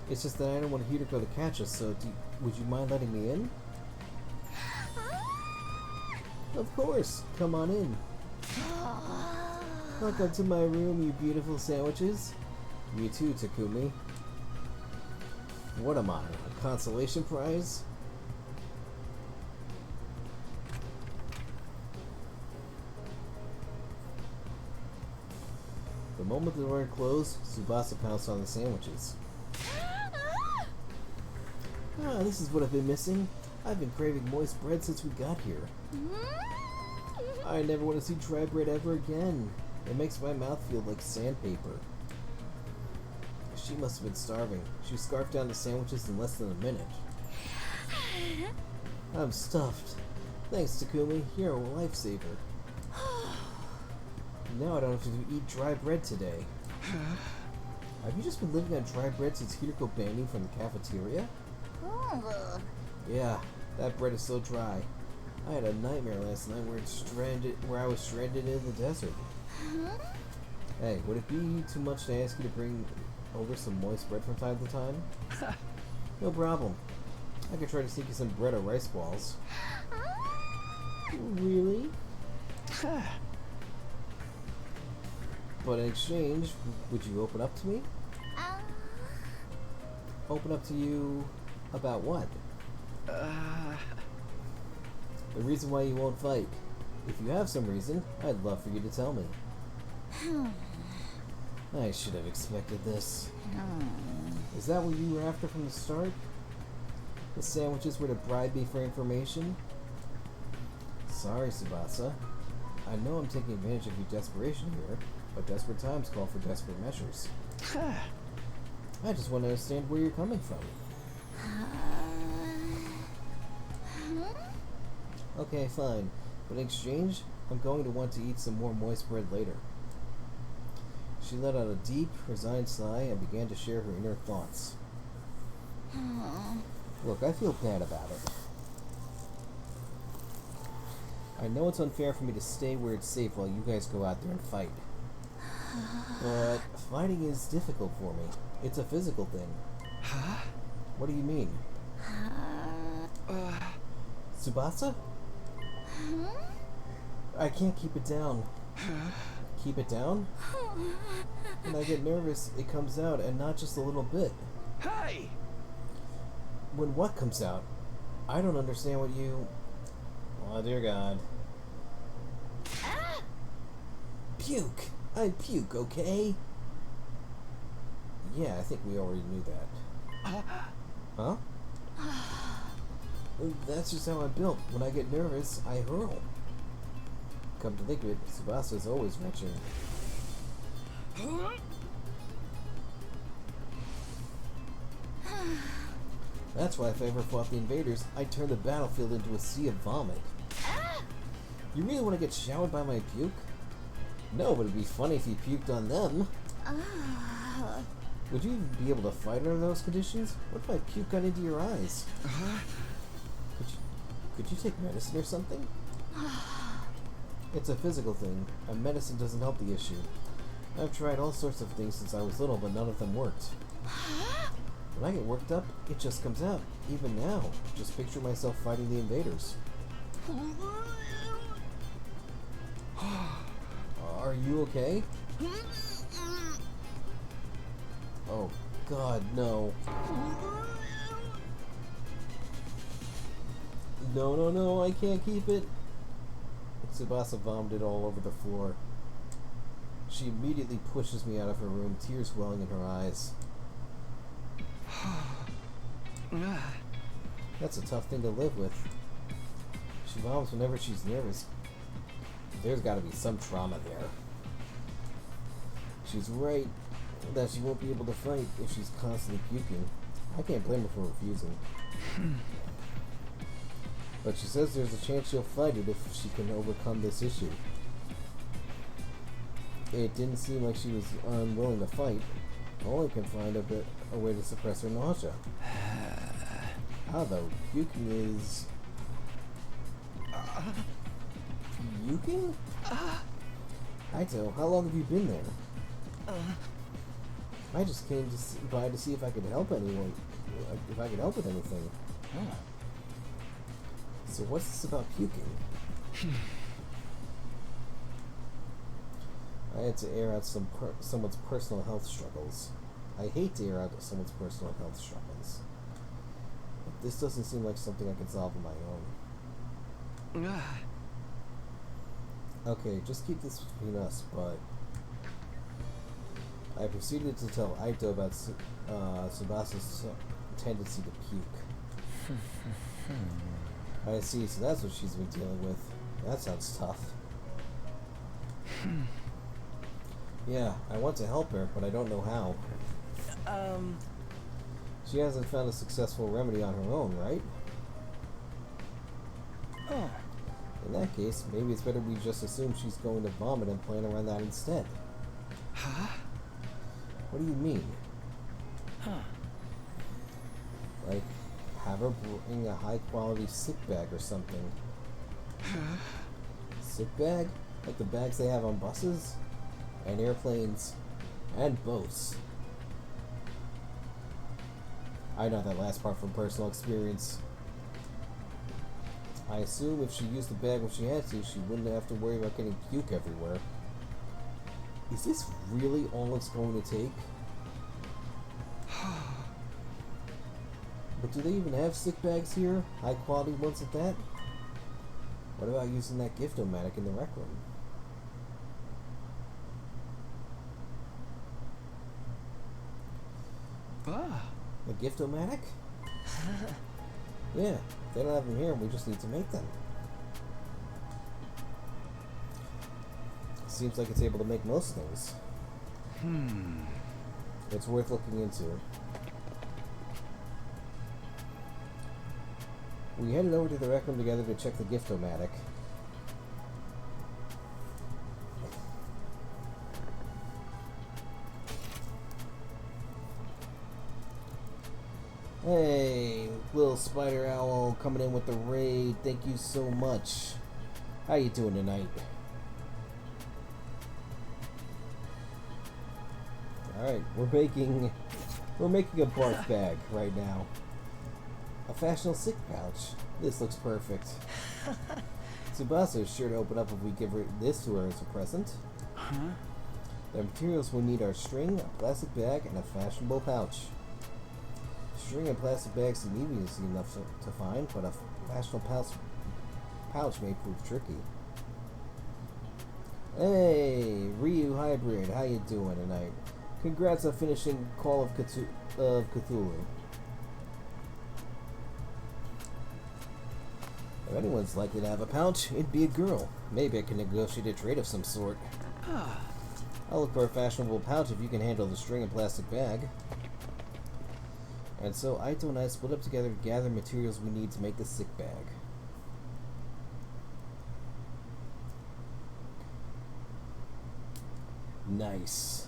It's just that I don't want Hiriko to catch us, so would you mind letting me in? Of course! Come on in. Welcome to my room, you beautiful sandwiches. You too, Takumi. What am I, a consolation prize? The moment the door closed, Tsubasa pounced on the sandwiches. Ah, this is what I've been missing. I've been craving moist bread since we got here. I never want to see dry bread ever again. It makes my mouth feel like sandpaper. She must have been starving. She scarfed down the sandwiches in less than a minute. I'm stuffed. Thanks, Takumi. You're a lifesaver. Now I don't have to eat dry bread today. Have you just been living on dry bread since Hiriko banned you from the cafeteria? Yeah, that bread is so dry. I had a nightmare last night where I was stranded in the desert. Hey, would it be too much to ask you to bring over some moist bread from time to time? No problem. I could try to sneak you some bread or rice balls. Really? But in exchange, would you open up to me? Open up to you about what? The reason why you won't fight. If you have some reason, I'd love for you to tell me. I should have expected this. Is that what you were after from the start? The sandwiches were to bribe me for information? Sorry, Tsubasa. I know I'm taking advantage of your desperation here, but desperate times call for desperate measures. I just want to understand where you're coming from. Okay, fine. But in exchange, I'm going to want to eat some more moist bread later. She let out a deep, resigned sigh and began to share her inner thoughts. Look, I feel bad about it. I know it's unfair for me to stay where it's safe while you guys go out there and fight. But fighting is difficult for me. It's a physical thing. What do you mean? Tsubasa? I can't keep it down. Keep it down? When I get nervous, it comes out, and not just a little bit. Hey! When what comes out? I don't understand what you... Oh, dear God. Puke! I puke, okay? Yeah, I think we already knew that. Huh? That's just how I'm built. When I get nervous, I hurl. Come to think of it, Tsubasa's always retching. That's why if I ever fought the invaders, I'd turn the battlefield into a sea of vomit. You really want to get showered by my puke? No, but it'd be funny if you puked on them. Would you be able to fight under those conditions? What if I puke got into your eyes? Could you take medicine or something? It's a physical thing, and medicine doesn't help the issue. I've tried all sorts of things since I was little, but none of them worked. When I get worked up, it just comes out. Even now, just picture myself fighting the invaders. Are you okay? Oh, God, no. No, I can't keep it. Tsubasa vomited all over the floor. She immediately pushes me out of her room, tears welling in her eyes. That's a tough thing to live with. She vomits whenever she's nervous. There's gotta be some trauma there. She's right that she won't be able to fight if she's constantly puking. I can't blame her for refusing. But she says there's a chance she'll fight it if she can overcome this issue. It didn't seem like she was unwilling to fight. Only can find a way to suppress her nausea. How though? Puking is... Puking? Aito, how long have you been there? I just came by to see if I could help anyone. If I could help with anything. So what's this about puking? I had to air out someone's personal health struggles. I hate to air out someone's personal health struggles. But this doesn't seem like something I can solve on my own. Okay, just keep this between us, but... I proceeded to tell Aito about Tsubasa's tendency to puke. I see, so that's what she's been dealing with. That sounds tough. Yeah, I want to help her, but I don't know how. She hasn't found a successful remedy on her own, right? In that case, maybe it's better we just assume she's going to vomit and plan around that instead. Huh? What do you mean? Huh. Like, have her bring a high-quality sick bag or something. Sick bag? Like the bags they have on buses? And airplanes? And boats. I know that last part from personal experience. I assume if she used the bag when she had to, she wouldn't have to worry about getting puke everywhere. Is this really all it's going to take? But do they even have sick bags here? High quality ones at that? What about using that gift-o-matic in the rec room? A gift-o-matic? Yeah, if they don't have them here, we just need to make them. Seems like it's able to make most things. It's worth looking into. We headed over to the rec room together to check the gift-o-matic. Hey, little spider owl coming in with the raid. Thank you so much. How you doing tonight? Alright, we're making a barf bag right now. A fashionable sick pouch. This looks perfect. Tsubasa is sure to open up if we give her this to her as a present. Huh? The materials we need are string, a plastic bag, and a fashionable pouch. String and plastic bags seem easy enough to find, but a fashionable pouch may prove tricky. Hey, Ryu Hybrid, how you doing tonight? Congrats on finishing Call of Cthulhu. If anyone's likely to have a pouch, it'd be a girl. Maybe I can negotiate a trade of some sort. I'll look for a fashionable pouch if you can handle the string and plastic bag. And so Aito and I split up together to gather materials we need to make the sick bag. Nice.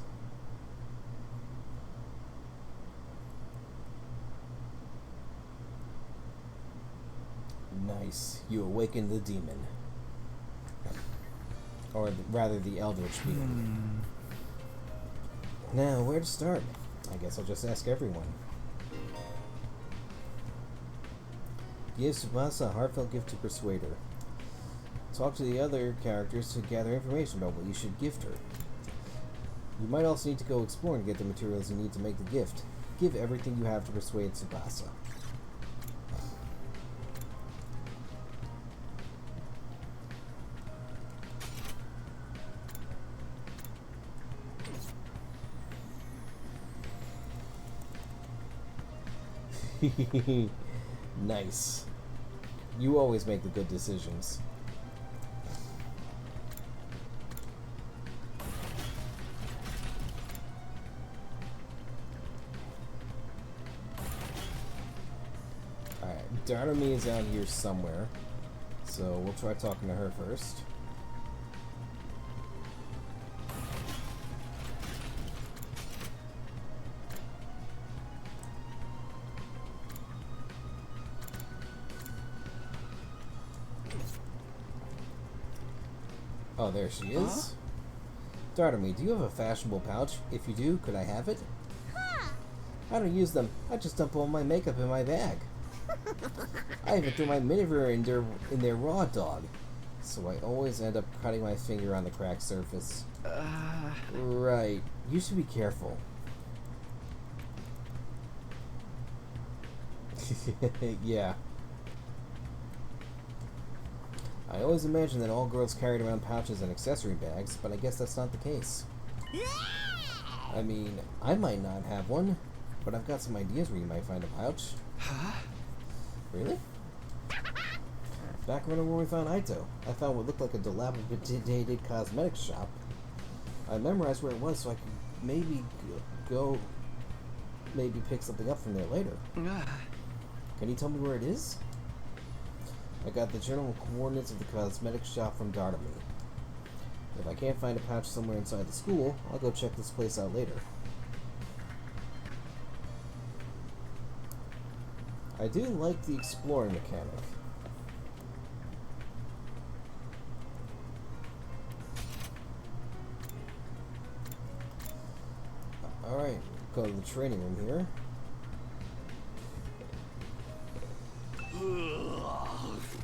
Nice. You awakened the demon. Or rather, the Eldritch being. Now, where to start? I guess I'll just ask everyone. Give Tsubasa a heartfelt gift to persuade her. Talk to the other characters to gather information about what you should gift her. You might also need to go exploring to get the materials you need to make the gift. Give everything you have to persuade Tsubasa. Nice. You always make the good decisions. Alright, Darnami is out here somewhere, so we'll try talking to her first. Oh, there she is. Darnami, do you have a fashionable pouch? If you do, could I have it? Huh. I don't use them. I just dump all my makeup in my bag. I even threw my miniver in their raw dog. So I always end up cutting my finger on the cracked surface. Right. You should be careful. Yeah. I always imagined that all girls carried around pouches and accessory bags, but I guess that's not the case. I mean, I might not have one, but I've got some ideas where you might find a pouch. Huh? Really? Back when we found Aito, I found what looked like a dilapidated cosmetics shop. I memorized where it was so I could maybe pick something up from there later. Can you tell me where it is? I got the general coordinates of the cosmetics shop from Dartamy. If I can't find a pouch somewhere inside the school, I'll go check this place out later. I do like the exploring mechanic. Alright, go to the training room here.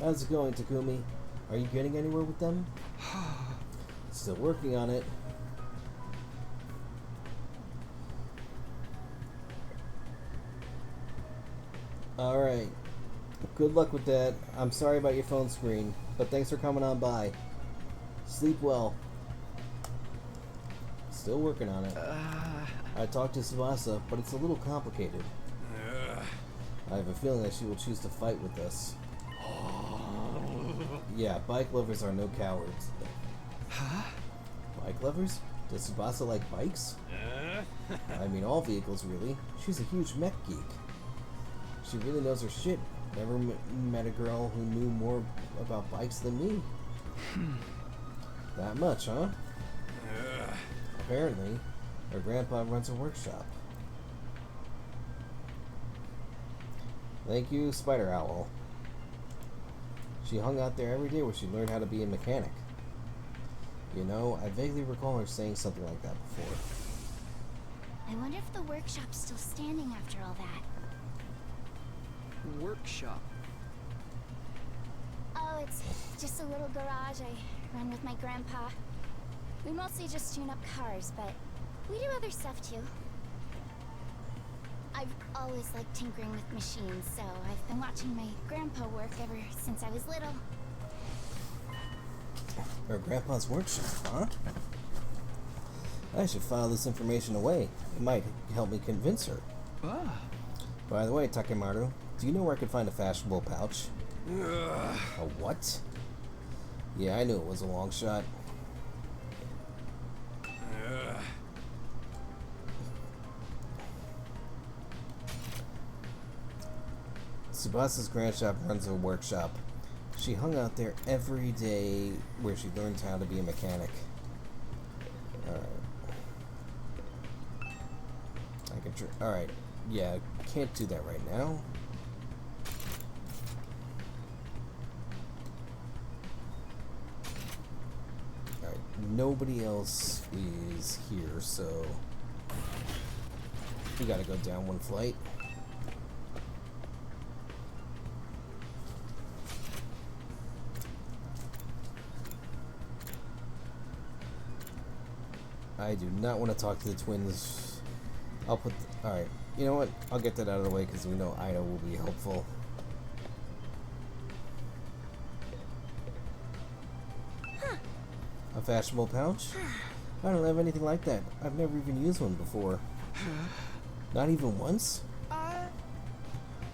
How's it going, Takumi? Are you getting anywhere with them? Still working on it. Alright. Good luck with that. I'm sorry about your phone screen, but thanks for coming on by. Sleep well. Still working on it. I talked to Tsubasa, but it's a little complicated. I have a feeling that she will choose to fight with us. Yeah, bike lovers are no cowards. Huh? Bike lovers? Does Tsubasa like bikes? I mean, all vehicles, really. She's a huge mech geek. She really knows her shit. Never met a girl who knew more about bikes than me. That much, huh? Apparently, her grandpa runs a workshop. Thank you, Spider Owl. She hung out there every day where she learned how to be a mechanic. You know, I vaguely recall her saying something like that before. I wonder if the workshop's still standing after all that. Workshop. Oh, it's just a little garage I run with my grandpa. We mostly just tune up cars, but we do other stuff too. I've always liked tinkering with machines, so I've been watching my grandpa work ever since I was little. Her grandpa's workshop, huh? I should file this information away. It might help me convince her. By the way, Takemaru, do you know where I can find a fashionable pouch? A what? Yeah, I knew it was a long shot. Tsubasa's grandshop runs a workshop. She hung out there every day where she learned how to be a mechanic. I can alright. Yeah, can't do that right now. Alright, nobody else is here, so we gotta go down one flight. I do not want to talk to the twins. I'll put... Alright, you know what? I'll get that out of the way because we know Ida will be helpful. Huh. A fashionable pouch? I don't have anything like that. I've never even used one before. Not even once?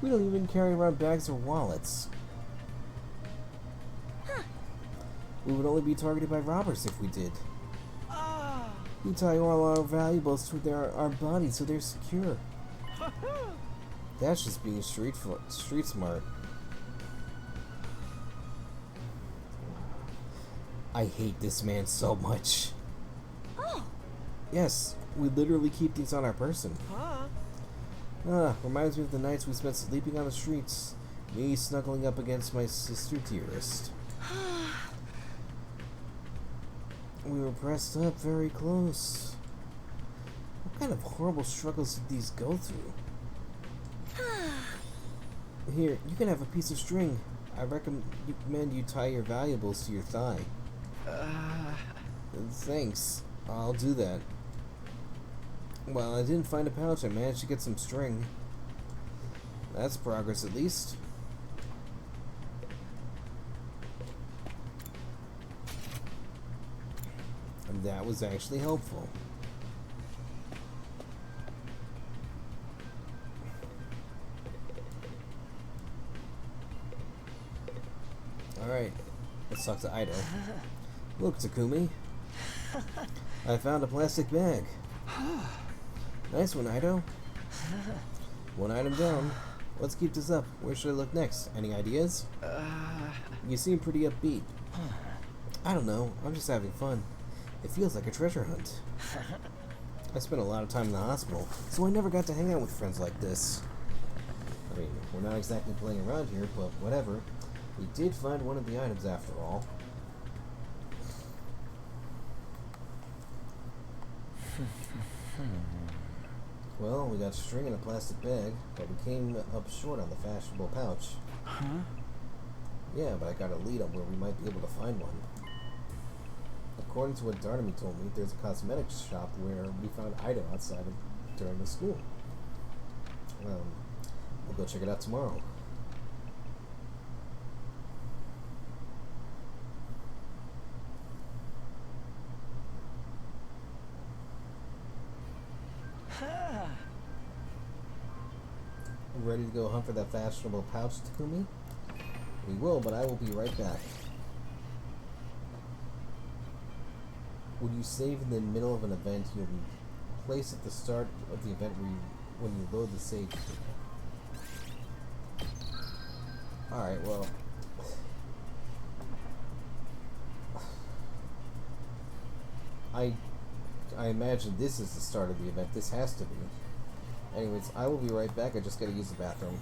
We don't even carry around bags or wallets. Huh. We would only be targeted by robbers if we did. We tie all our valuables to our bodies so they're secure. That's just being street smart. I hate this man so much. Oh. Yes, we literally keep these on our person. Reminds me of the nights we spent sleeping on the streets. Me snuggling up against my sister dearest. We were pressed up very close. What kind of horrible struggles did these go through? Here, you can have a piece of string. I recommend you tie your valuables to your thigh. Thanks. I'll do that. Well, I didn't find a pouch. I managed to get some string. That's progress, at least. And that was actually helpful. Alright, let's talk to Ida. Look, Takumi. I found a plastic bag. Nice one, Ido. One item down. Let's keep this up. Where should I look next? Any ideas? You seem pretty upbeat. I don't know. I'm just having fun. It feels like a treasure hunt. I spent a lot of time in the hospital, so I never got to hang out with friends like this. I mean, we're not exactly playing around here, but whatever. We did find one of the items after all. Well, we got string in a plastic bag, but we came up short on the fashionable pouch. Huh? Yeah, but I got a lead on where we might be able to find one. According to what Darnamy told me, there's a cosmetics shop where we found an item outside of during the school. We'll go check it out tomorrow. Ready to go hunt for that fashionable pouch, Takumi? We will, but I will be right back. When you save in the middle of an event, you'll be placed at the start of the event when you load the save. Alright, well. I imagine this is the start of the event. This has to be. Anyways, I will be right back. I just gotta use the bathroom.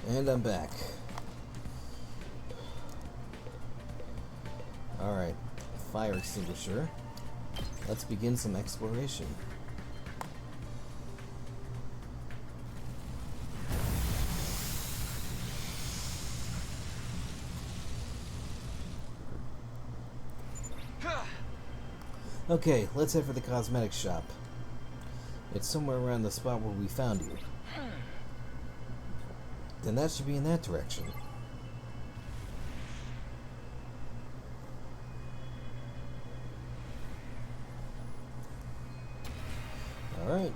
And I'm back. Alright, fire extinguisher. Let's begin some exploration. Okay, let's head for the cosmetics shop. It's somewhere around the spot where we found you. Then that should be in that direction. Alright.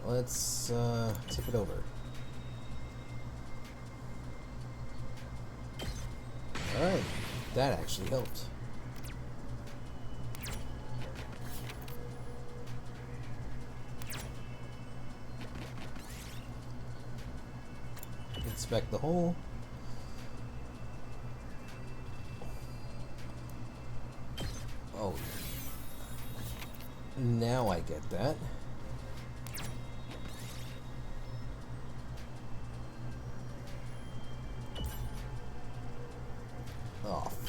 Let's tip it over. Alright, that actually helped. Inspect the hole. Oh, now I get that.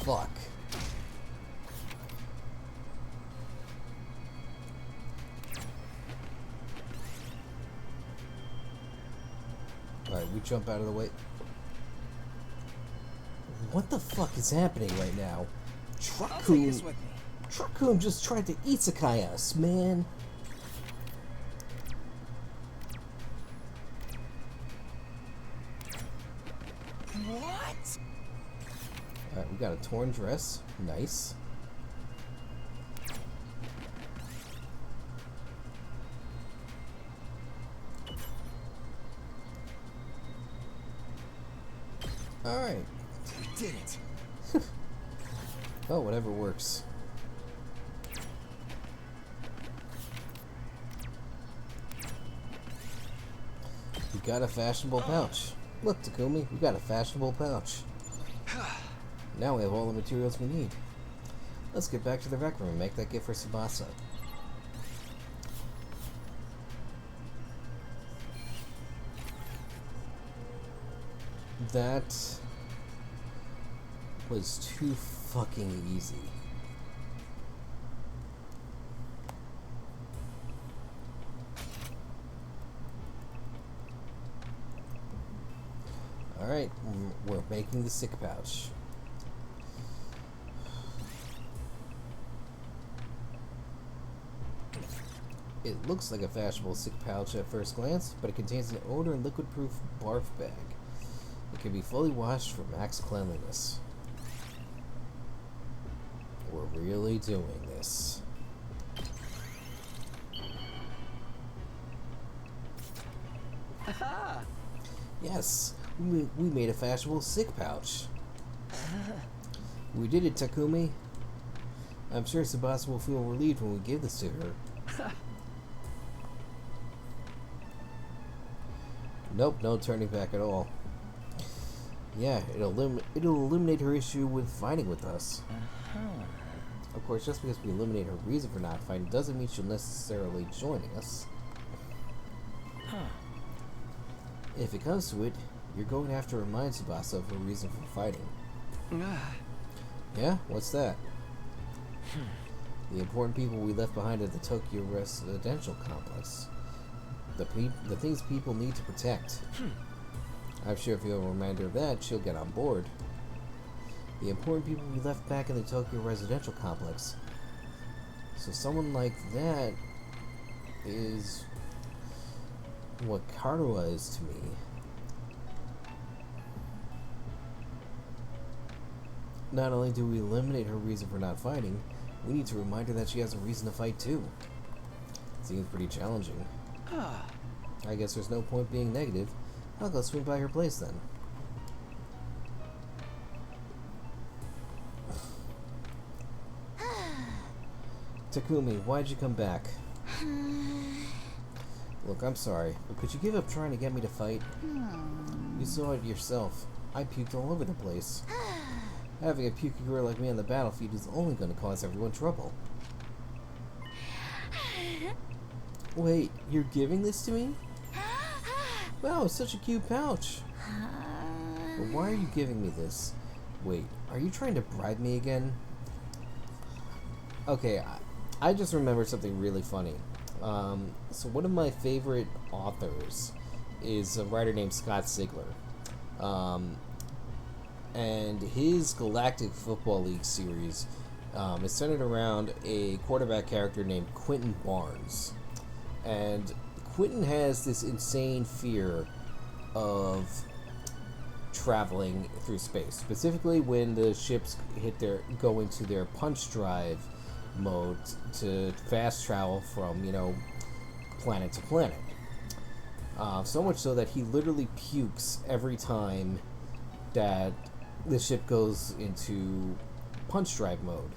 fuck? Alright, we jump out of the way. What the fuck is happening right now? Truckcoon just tried to isekai us, man. What? Alright, we got a torn dress. Nice. Alright. We did it. Oh, whatever works. We got a fashionable pouch. Look, Takumi, we got a fashionable pouch. Now we have all the materials we need. Let's get back to the rec room and make that gift for Tsubasa. That was too fucking easy. Alright, we're making the sick pouch. It looks like a fashionable sick pouch at first glance, but it contains an odor and liquid-proof barf bag. It can be fully washed for max cleanliness. We're really doing this. Haha. Yes, we made a fashionable sick pouch. We did it, Takumi. I'm sure Tsubasa will feel relieved when we give this to her. Nope, no turning back at all. Yeah, it'll eliminate her issue with fighting with us. Of course, just because we eliminate her reason for not fighting doesn't mean she'll necessarily joining us. If it comes to it, you're going to have to remind Tsubasa of her reason for fighting. Yeah? What's that? The important people we left behind at the Tokyo residential complex. The things people need to protect. I'm sure if you'll remind her of that, she'll get on board. The important people we left back in the Tokyo residential complex. So someone like that is what Karuha is to me. Not only do we eliminate her reason for not fighting, we need to remind her that she has a reason to fight too. Seems pretty challenging. I guess there's no point being negative. I'll go swing by her place then. Takumi, why'd you come back? Look, I'm sorry, but could you give up trying to get me to fight? You saw it yourself. I puked all over the place. Having a pukey girl like me on the battlefield is only going to cause everyone trouble. Wait, you're giving this to me? Wow, it's such a cute pouch. But why are you giving me this? Wait, are you trying to bribe me again? Okay, I just remembered something really funny. So one of my favorite authors is a writer named Scott Sigler. And his Galactic Football League series is centered around a quarterback character named Quentin Barnes. And Quentin has this insane fear of traveling through space, specifically when the ships go into their punch drive mode to fast travel from, planet to planet. So much so that he literally pukes every time that the ship goes into punch drive mode.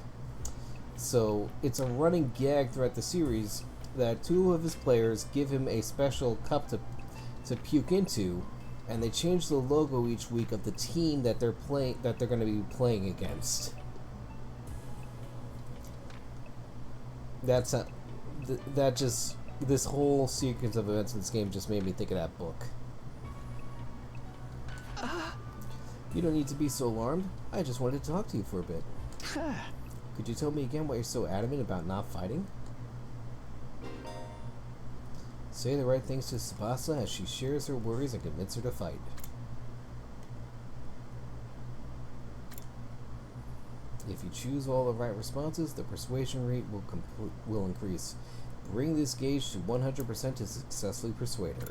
So it's a running gag throughout the series that two of his players give him a special cup to puke into, and they change the logo each week of the team that they're going to be playing against. This whole sequence of events in this game just made me think of that book. You don't need to be so alarmed. I just wanted to talk to you for a bit. Could you tell me again why you're so adamant about not fighting? Say the right things to Tsubasa as she shares her worries and convince her to fight. If you choose all the right responses, the persuasion rate will increase. Bring this gauge to 100% to successfully persuade her.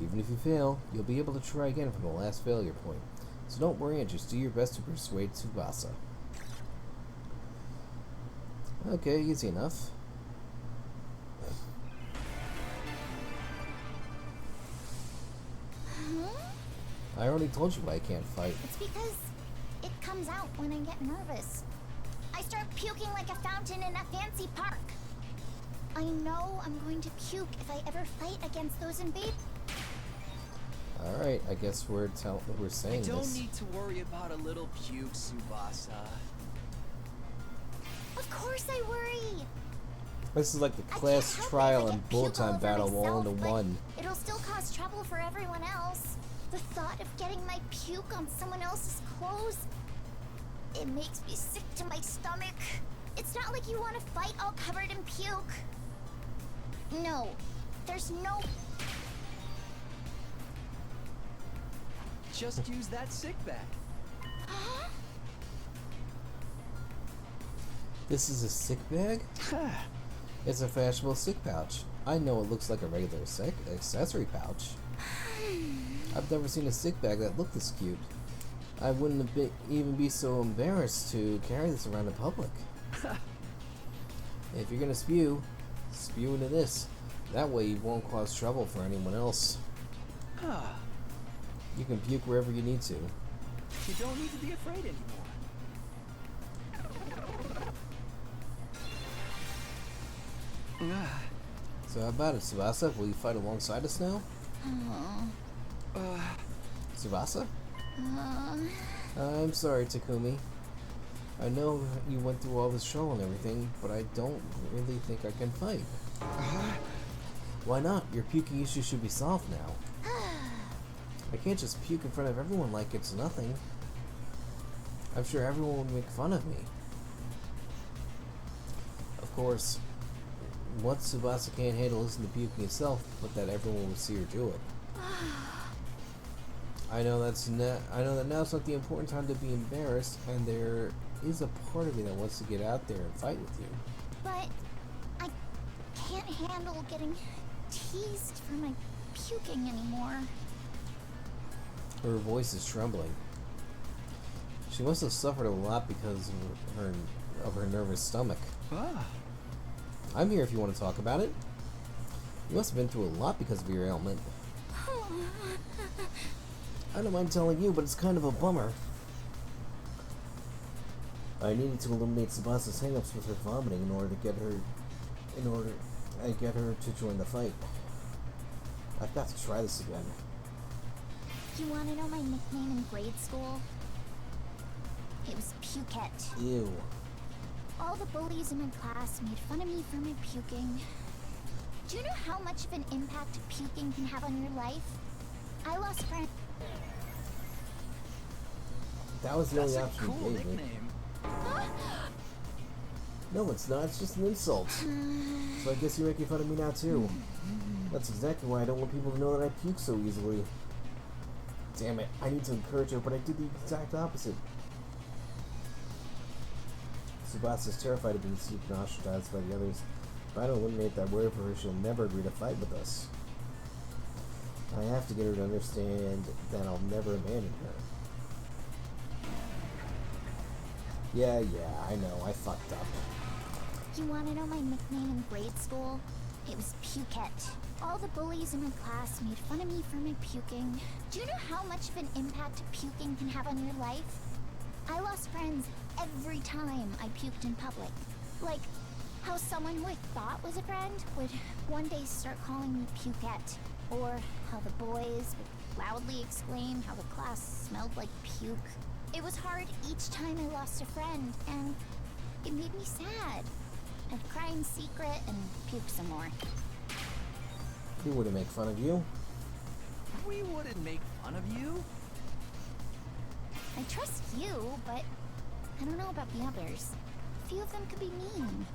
Even if you fail, you'll be able to try again from the last failure point. So don't worry and just do your best to persuade Tsubasa. Okay, easy enough. I already told you why I can't fight. It's because it comes out when I get nervous. I start puking like a fountain in a fancy park. I know I'm going to puke if I ever fight against those invaders. Alright, I guess we're saying this. I don't need to worry about a little puke, Tsubasa. Of course I worry. This is like the I class can't help trial it if I and get puke bullet time all over battle all myself, into but one. It'll still cause trouble for everyone else. The thought of getting my puke on someone else's clothes, it makes me sick to my stomach. It's not like you want to fight all covered in puke. No, there's no... Just use that sick bag. Huh? This is a sick bag? It's a fashionable sick pouch. I know it looks like a regular sick accessory pouch. I've never seen a sick bag that looked this cute. I wouldn't even be so embarrassed to carry this around in public. If you're gonna spew, spew into this. That way you won't cause trouble for anyone else. You can puke wherever you need to. You don't need to be afraid anymore. So how about it, Tsubasa? Will you fight alongside us now? Tsubasa? I'm sorry, Takumi. I know you went through all this trouble and everything, but I don't really think I can fight. Why not? Your puking issue should be solved now. I can't just puke in front of everyone like it's nothing. I'm sure everyone would make fun of me. Of course, once Tsubasa can't handle listening to puking itself, but that everyone would see her do it. I know that now's not the important time to be embarrassed, and there is a part of me that wants to get out there and fight with you. But I can't handle getting teased for my puking anymore. Her voice is trembling. She must have suffered a lot because of her nervous stomach. I'm here if you want to talk about it. You must have been through a lot because of your ailment. I don't mind telling you, but it's kind of a bummer. I needed to eliminate Tsubasa's hang-ups with her vomiting in order to get her to join the fight. I've got to try this again. You want to know my nickname in grade school? It was Pukette. Ew. All the bullies in my class made fun of me for my puking. Do you know how much of an impact puking can have on your life? I lost friends. That was the That's only a option cool you gave me. nickname. No, it's not. It's just an insult. So I guess you're making fun of me now, too. That's exactly why I don't want people to know that I puke so easily. Damn it. I need to encourage her, but I did the exact opposite. Tsubasa's terrified of being seen and ostracized by the others. If I don't eliminate that word for her, she'll never agree to fight with us. I have to get her to understand that I'll never abandon her. Yeah, I know. I fucked up. You want to know my nickname in grade school? It was Pukette. All the bullies in my class made fun of me for my puking. Do you know how much of an impact puking can have on your life? I lost friends every time I puked in public. Like, how someone who I thought was a friend would one day start calling me Pukette. Or how the boys would loudly exclaim how the class smelled like puke. It was hard each time I lost a friend, and it made me sad. I'd cry in secret and puke some more. We wouldn't make fun of you. We wouldn't make fun of you. I trust you, but I don't know about the others. A few of them could be mean.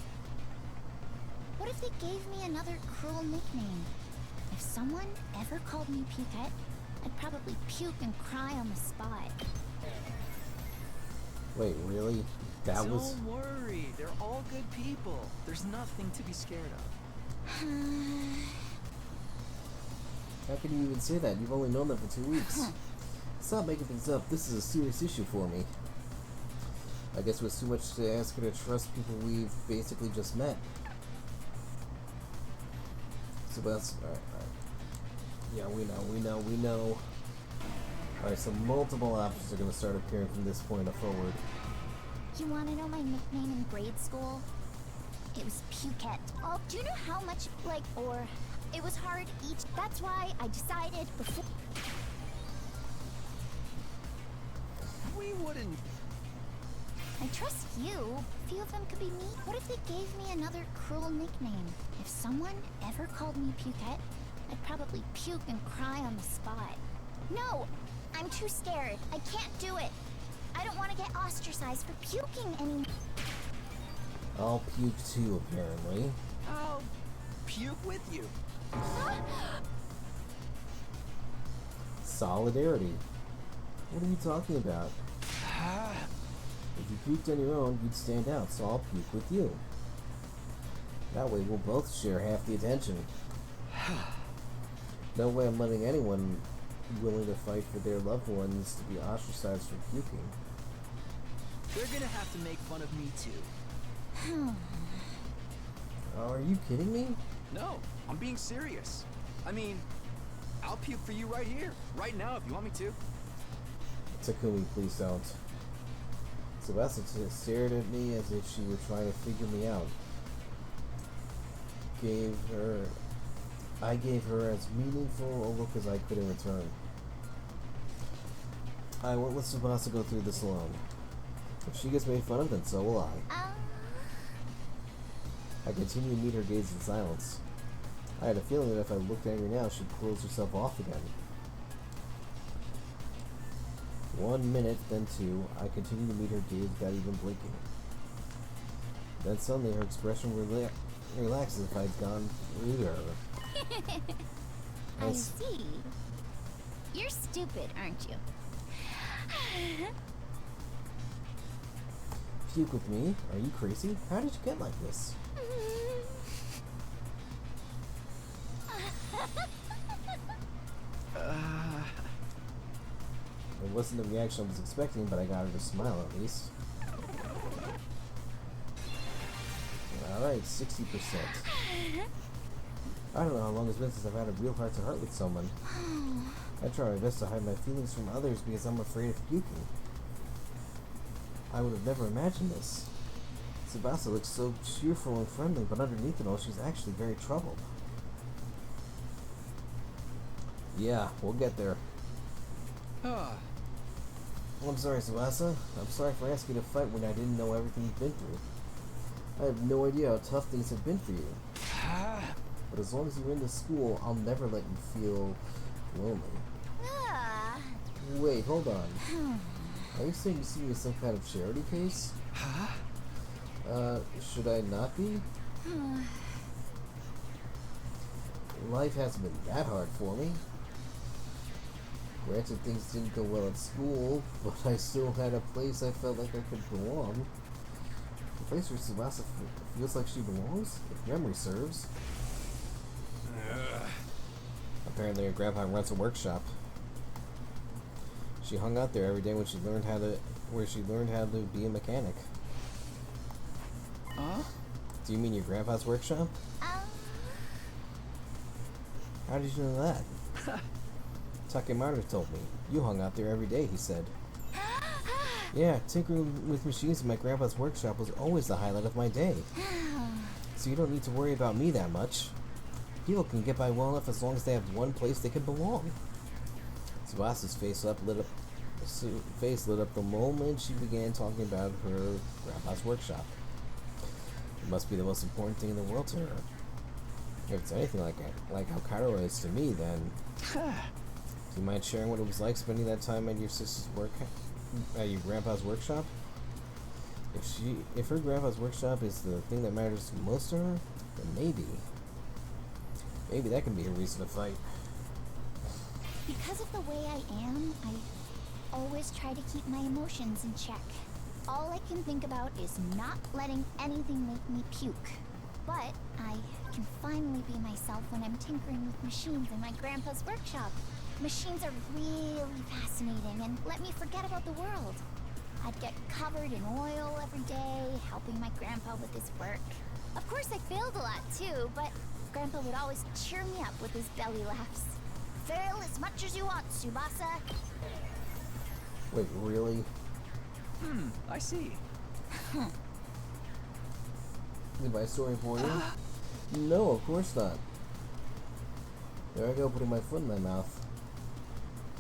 What if they gave me another cruel nickname? If someone ever called me Pukette, I'd probably puke and cry on the spot. Wait, really? That was... Don't worry, they're all good people. There's nothing to be scared of. How can you even say that? You've only known them for 2 weeks. Stop making things up. This is a serious issue for me. I guess it was too much to ask her to trust people we've basically just met. So that's... Alright. Yeah, we know. Alright, so multiple options are going to start appearing from this point forward. You want to know my nickname in grade school? It was Pukette. Oh, do you know how much, it was hard each... That's why I decided before... We wouldn't. I trust you. A few of them could be me. What if they gave me another cruel nickname? If someone ever called me Pukette, I'd probably puke and cry on the spot. No! I'm too scared. I can't do it. I don't want to get ostracized for puking anymore. I'll puke too, apparently. I'll puke with you. Solidarity. What are you talking about? If you puked on your own, you'd stand out, so I'll puke with you. That way we'll both share half the attention. No way I'm letting anyone willing to fight for their loved ones to be ostracized for puking. They're gonna have to make fun of me too. Oh, are you kidding me? No, I'm being serious. I mean, I'll puke for you right here, right now if you want me to. Takumi, please don't. Sebastian stared at me as if she were trying to figure me out. I gave her as meaningful a look as I could in return. I won't let Tsubasa go through this alone. If she gets made fun of, then so will I. I continue to meet her gaze in silence. I had a feeling that if I looked angry now, she'd close herself off again. 1 minute, then 2. I continue to meet her gaze without even blinking. Then suddenly her expression relaxes if I'd gone through her. I see. You're stupid, aren't you? Puke with me? Are you crazy? How did you get like this? It wasn't the reaction I was expecting, but I got her to smile at least. Alright, 60%. I don't know how long it's been since I've had a real heart-to-heart with someone. I try my best to hide my feelings from others because I'm afraid of puking. I would have never imagined this. Tsubasa looks so cheerful and friendly, but underneath it all, she's actually very troubled. Yeah, we'll get there. I'm sorry, Tsubasa. I'm sorry for asking you to fight when I didn't know everything you've been through. I have no idea how tough things have been for you. But as long as you're in this school, I'll never let you feel lonely. Wait, hold on. Are you saying you see me as some kind of charity case? Should I not be? Life hasn't been that hard for me. Granted, things didn't go well at school, but I still had a place I felt like I could belong. A place where Tsubasa feels like she belongs, if memory serves. Apparently her grandpa runs a workshop. She hung out there every day when she learned how to be a mechanic. Do you mean your grandpa's workshop? How did you know that? Takemaru told me. You hung out there every day, he said. Yeah, tinkering with machines in my grandpa's workshop was always the highlight of my day. So you don't need to worry about me that much. People can get by well enough as long as they have one place they can belong. Tsubasa's face lit up the moment she began talking about her grandpa's workshop. It must be the most important thing in the world to her. If it's anything like how Cairo is to me, then... Do you mind sharing what it was like spending that time at your sister's at your grandpa's workshop? If her grandpa's workshop is the thing that matters most to her, then maybe that can be a reason to fight. Because of the way I am, I always try to keep my emotions in check. All I can think about is not letting anything make me puke. But I can finally be myself when I'm tinkering with machines in my grandpa's workshop. Machines are really fascinating and let me forget about the world. I'd get covered in oil every day, helping my grandpa with his work. Of course, I failed a lot too, but Grandpa would always cheer me up with his belly laughs. Fail as much as you want, Tsubasa. Wait, really? I see. Did my story bore you? No, of course not. There I go, putting my foot in my mouth.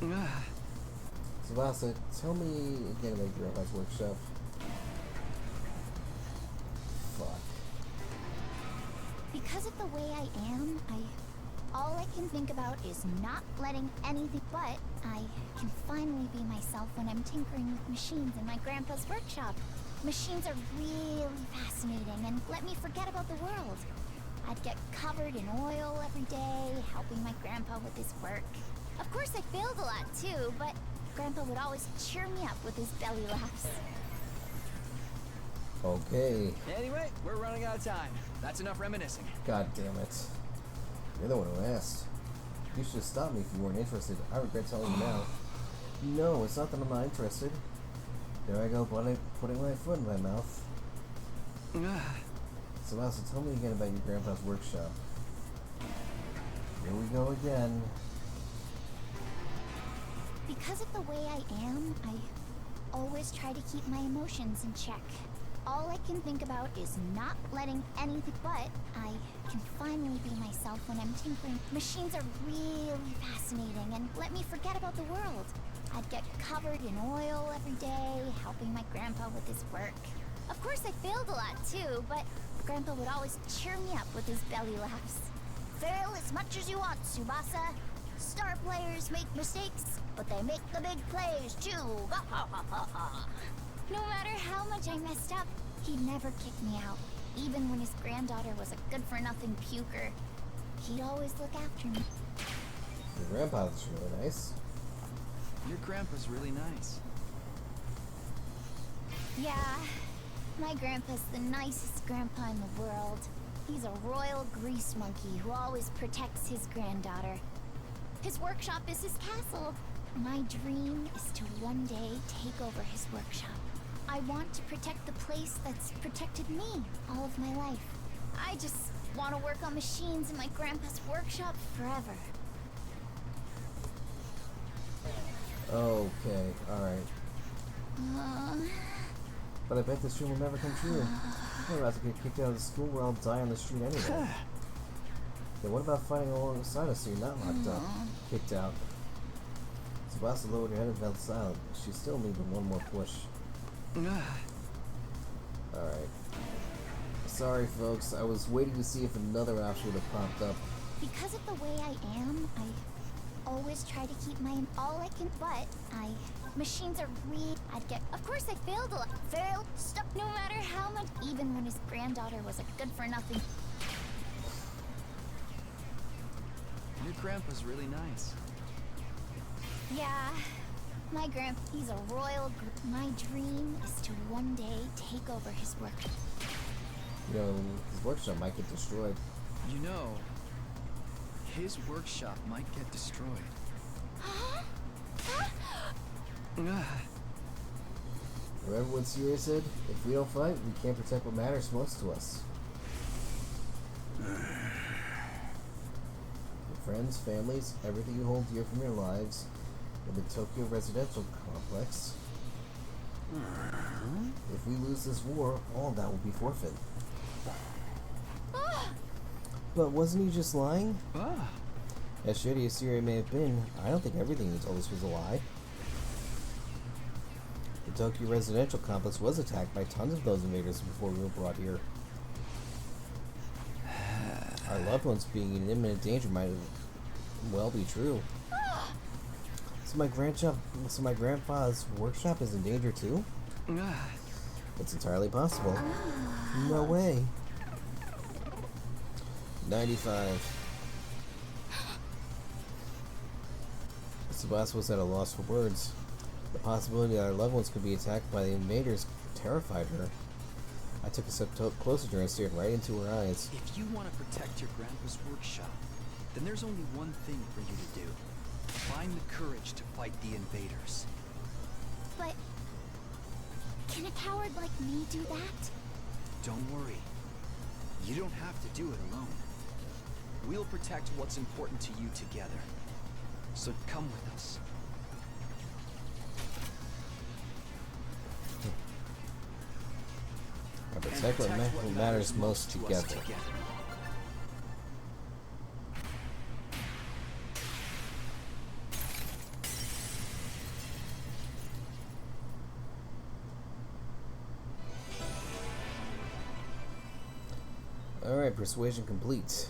Tsubasa, tell me again about your grandpa's workshop. Fuck. Because of the way I am, all I can think about is not letting anything, but I can finally be myself when I'm tinkering with machines in my grandpa's workshop. Machines are really fascinating and let me forget about the world. I'd get covered in oil every day, helping my grandpa with his work. Of course, I failed a lot too, but Grandpa would always cheer me up with his belly laughs. Okay. Anyway, we're running out of time. That's enough reminiscing. God damn it. You're the one who asked. You should have stopped me if you weren't interested. I regret telling you now. No, it's not that I'm not interested. There I go, putting my foot in my mouth. Tsubasa, tell me again about your grandpa's workshop. Here we go again. Because of the way I am, I always try to keep my emotions in check. All I can think about is not letting anything, but I can finally be myself when I'm tinkering. Machines are really fascinating and let me forget about the world. I'd get covered in oil every day, helping my grandpa with his work. Of course, I failed a lot too, but Grandpa would always cheer me up with his belly laughs. Fail as much as you want, Tsubasa. Star players make mistakes, but they make the big plays too. No matter how much I messed up, he'd never kick me out. Even when his granddaughter was a good-for-nothing puker, he'd always look after me. Your grandpa's really nice. Your grandpa's really nice. Yeah, my grandpa's the nicest grandpa in the world. He's a royal grease monkey who always protects his granddaughter. His workshop is his castle. My dream is to one day take over his workshop. I want to protect the place that's protected me all of my life. I just want to work on machines in my grandpa's workshop forever. Okay, alright. But I bet this dream will never come true. I'm about to get kicked out of the school where I'll die on the street anyway. Then what about fighting alongside us so you're not locked up? Kicked out. Tsubasa lowered her head and fell silent. She still needed one more push. Alright. Sorry folks, I was waiting to see if another option would have popped up. Because of the way I am, I always try to keep my all I can, but machines are I'd get, of course I failed a lot. Failed, stuck, no matter how much, even when his granddaughter was a good-for-nothing. Your grandpa's really nice. Yeah, my grandpa, he's a royal my dream is to one day take over his work. You know, his workshop might get destroyed. You know, his workshop might get destroyed. Remember what Siri said? If we don't fight, we can't protect what matters most to us. Your friends, families, everything you hold dear from your lives in the Tokyo residential complex. If we lose this war, all that will be forfeit. But wasn't he just lying? As shitty as Siri may have been, I don't think everything he told us was a lie. The Tokyo residential complex was attacked by tons of those invaders before we were brought here. Our loved ones being in imminent danger might well be true. So my grandpa's workshop is in danger too? It's entirely possible. No way. 95. Sebas was at a loss for words. The possibility that our loved ones could be attacked by the invaders terrified her. I took a step closer to her and stared right into her eyes. If you want to protect your grandpa's workshop, then there's only one thing for you to do. Find the courage to fight the invaders. But can a coward like me do that? Don't worry. You don't have to do it alone. We'll protect what's important to you together. So come with us. I protect what matters most together. Alright, persuasion complete.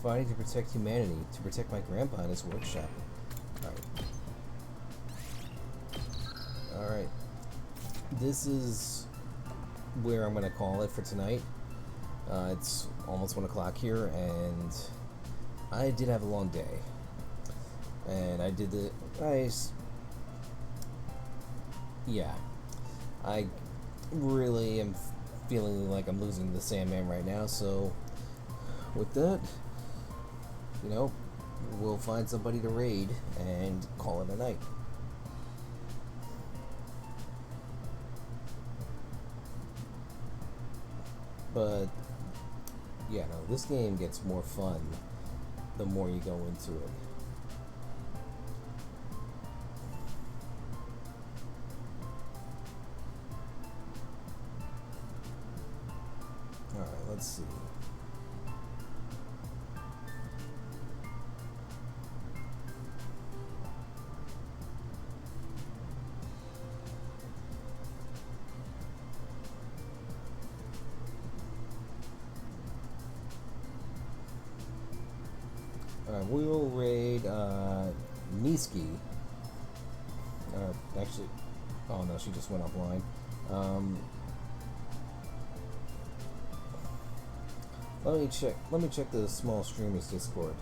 Fighting to protect humanity, to protect my grandpa and his workshop. Alright. This is where I'm going to call it for tonight. It's almost 1 o'clock here, and I did have a long day. And I did the... I really am feeling like I'm losing the Sandman right now, so with that, you know, we'll find somebody to raid and call it a night. But yeah, no, this game gets more fun the more you go into it. Alright, let's see. Alright, we'll raid Niski. Actually, oh no, she just went offline. Let me check the small streamers Discord.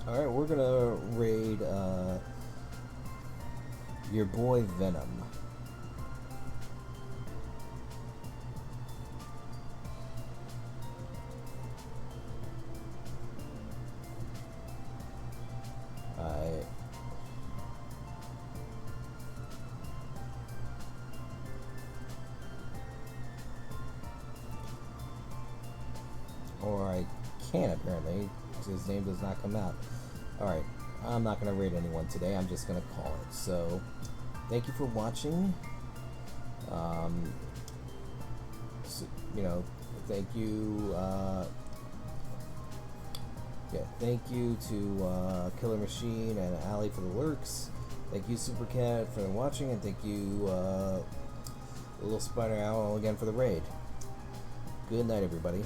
Alright, we're gonna raid your boy Venom. Or I can apparently, because his name does not come out. Alright, I'm not going to raid anyone today, I'm just going to call it. So, thank you for watching. So, you know, thank you, thank you to Killer Machine and Ali for the lurks. Thank you, Supercat, for watching, and thank you, Little Spider Owl again for the raid. Good night, everybody.